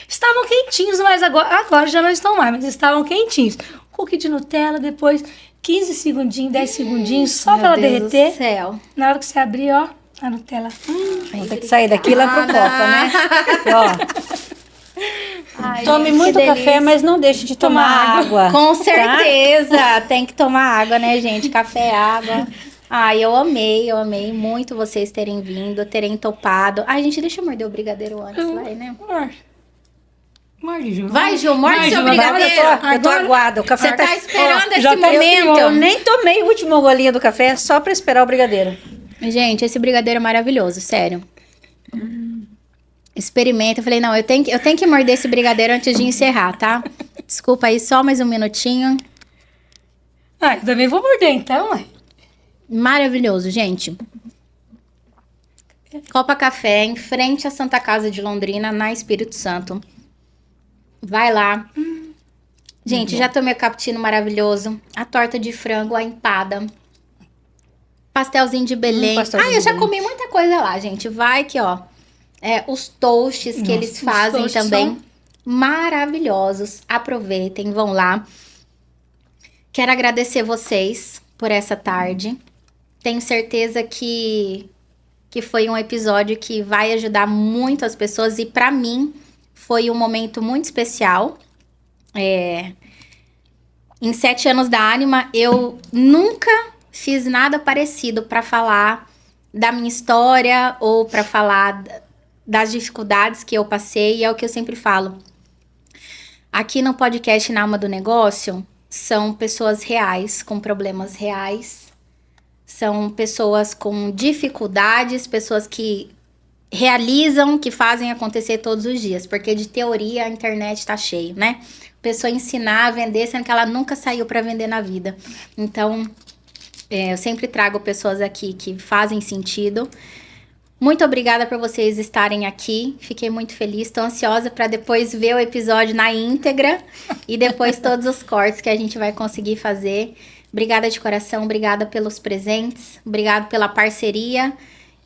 Estavam quentinhos, mas agora já não estão mais, mas estavam quentinhos. Cookie de Nutella, depois 15 segundinhos, 10 segundinhos, só pra ela Meu Deus derreter. do céu. Na hora que você abrir, ó, a Nutella. Vamos ter que sair daqui e lá pro Copa, né? Ó, Ai, tome gente, muito que café, delícia. mas não deixe de tomar água. Com certeza. Tem que tomar água, né, gente? Café, água. Ai, eu amei muito vocês terem vindo, terem topado. Ai, gente, deixa eu morder o brigadeiro antes, vai, né? Morde, Ju. Vai, Ju, morde seu Ju, brigadeiro. Eu tô aguada. O café Você tá esperando esse já tá momento. Eu nem tomei o último golinho do café só pra esperar o brigadeiro. Gente, esse brigadeiro é maravilhoso, sério. Experimenta. Eu falei, não, eu tenho que morder esse brigadeiro antes de encerrar, tá? Desculpa aí, só mais um minutinho. Ah, eu também vou morder, então, ué. Maravilhoso, gente. Copa Café, em frente à Santa Casa de Londrina, na Espírito Santo. Vai lá. Gente, já tomei o cappuccino maravilhoso. A torta de frango, a empada. Pastelzinho de Belém. pastelzinho Eu de já Belém. comi muita coisa lá, gente. Vai que, ó. Os toasts que Nossa, eles os fazem toasts também. são- Maravilhosos. Aproveitem, vão lá. Quero agradecer vocês por essa tarde. Tenho certeza que foi um episódio que vai ajudar muito as pessoas. E pra mim, foi um momento muito especial. Em 7 anos da Anima, eu nunca fiz nada parecido pra falar da minha história ou pra falar das dificuldades que eu passei. E é o que eu sempre falo. Aqui no podcast Na Alma do Negócio, são pessoas reais, com problemas reais. São pessoas com dificuldades, pessoas que realizam, que fazem acontecer todos os dias. Porque de teoria a internet tá cheio, né? Pessoa ensinar a vender, sendo que ela nunca saiu para vender na vida. Então, eu sempre trago pessoas aqui que fazem sentido. Muito obrigada por vocês estarem aqui. Fiquei muito feliz. Estou ansiosa para depois ver o episódio na íntegra e depois todos os cortes que a gente vai conseguir fazer. Obrigada de coração, obrigada pelos presentes, obrigada pela parceria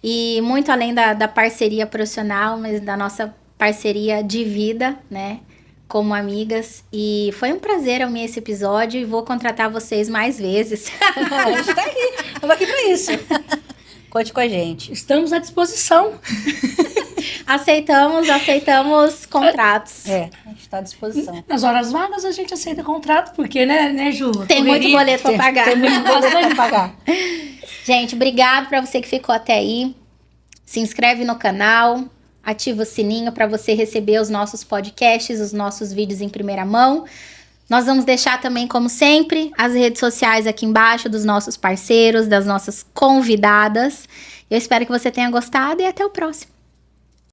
e muito além da parceria profissional, mas da nossa parceria de vida, né? Como amigas. E foi um prazer ouvir esse episódio e vou contratar vocês mais vezes. A gente tá aqui. Estamos aqui pra isso. Conte com a gente. Estamos à disposição. Aceitamos contratos. A gente tá à disposição. Nas horas vagas a gente aceita contrato, porque, né, Ju? Tem muito Correria. boleto para pagar. Tem muito boleto pra pagar. Gente, obrigado para você que ficou até aí. Se inscreve no canal, ativa o sininho para você receber os nossos podcasts, os nossos vídeos em primeira mão. Nós vamos deixar também, como sempre, as redes sociais aqui embaixo dos nossos parceiros, das nossas convidadas. Eu espero que você tenha gostado e até o próximo.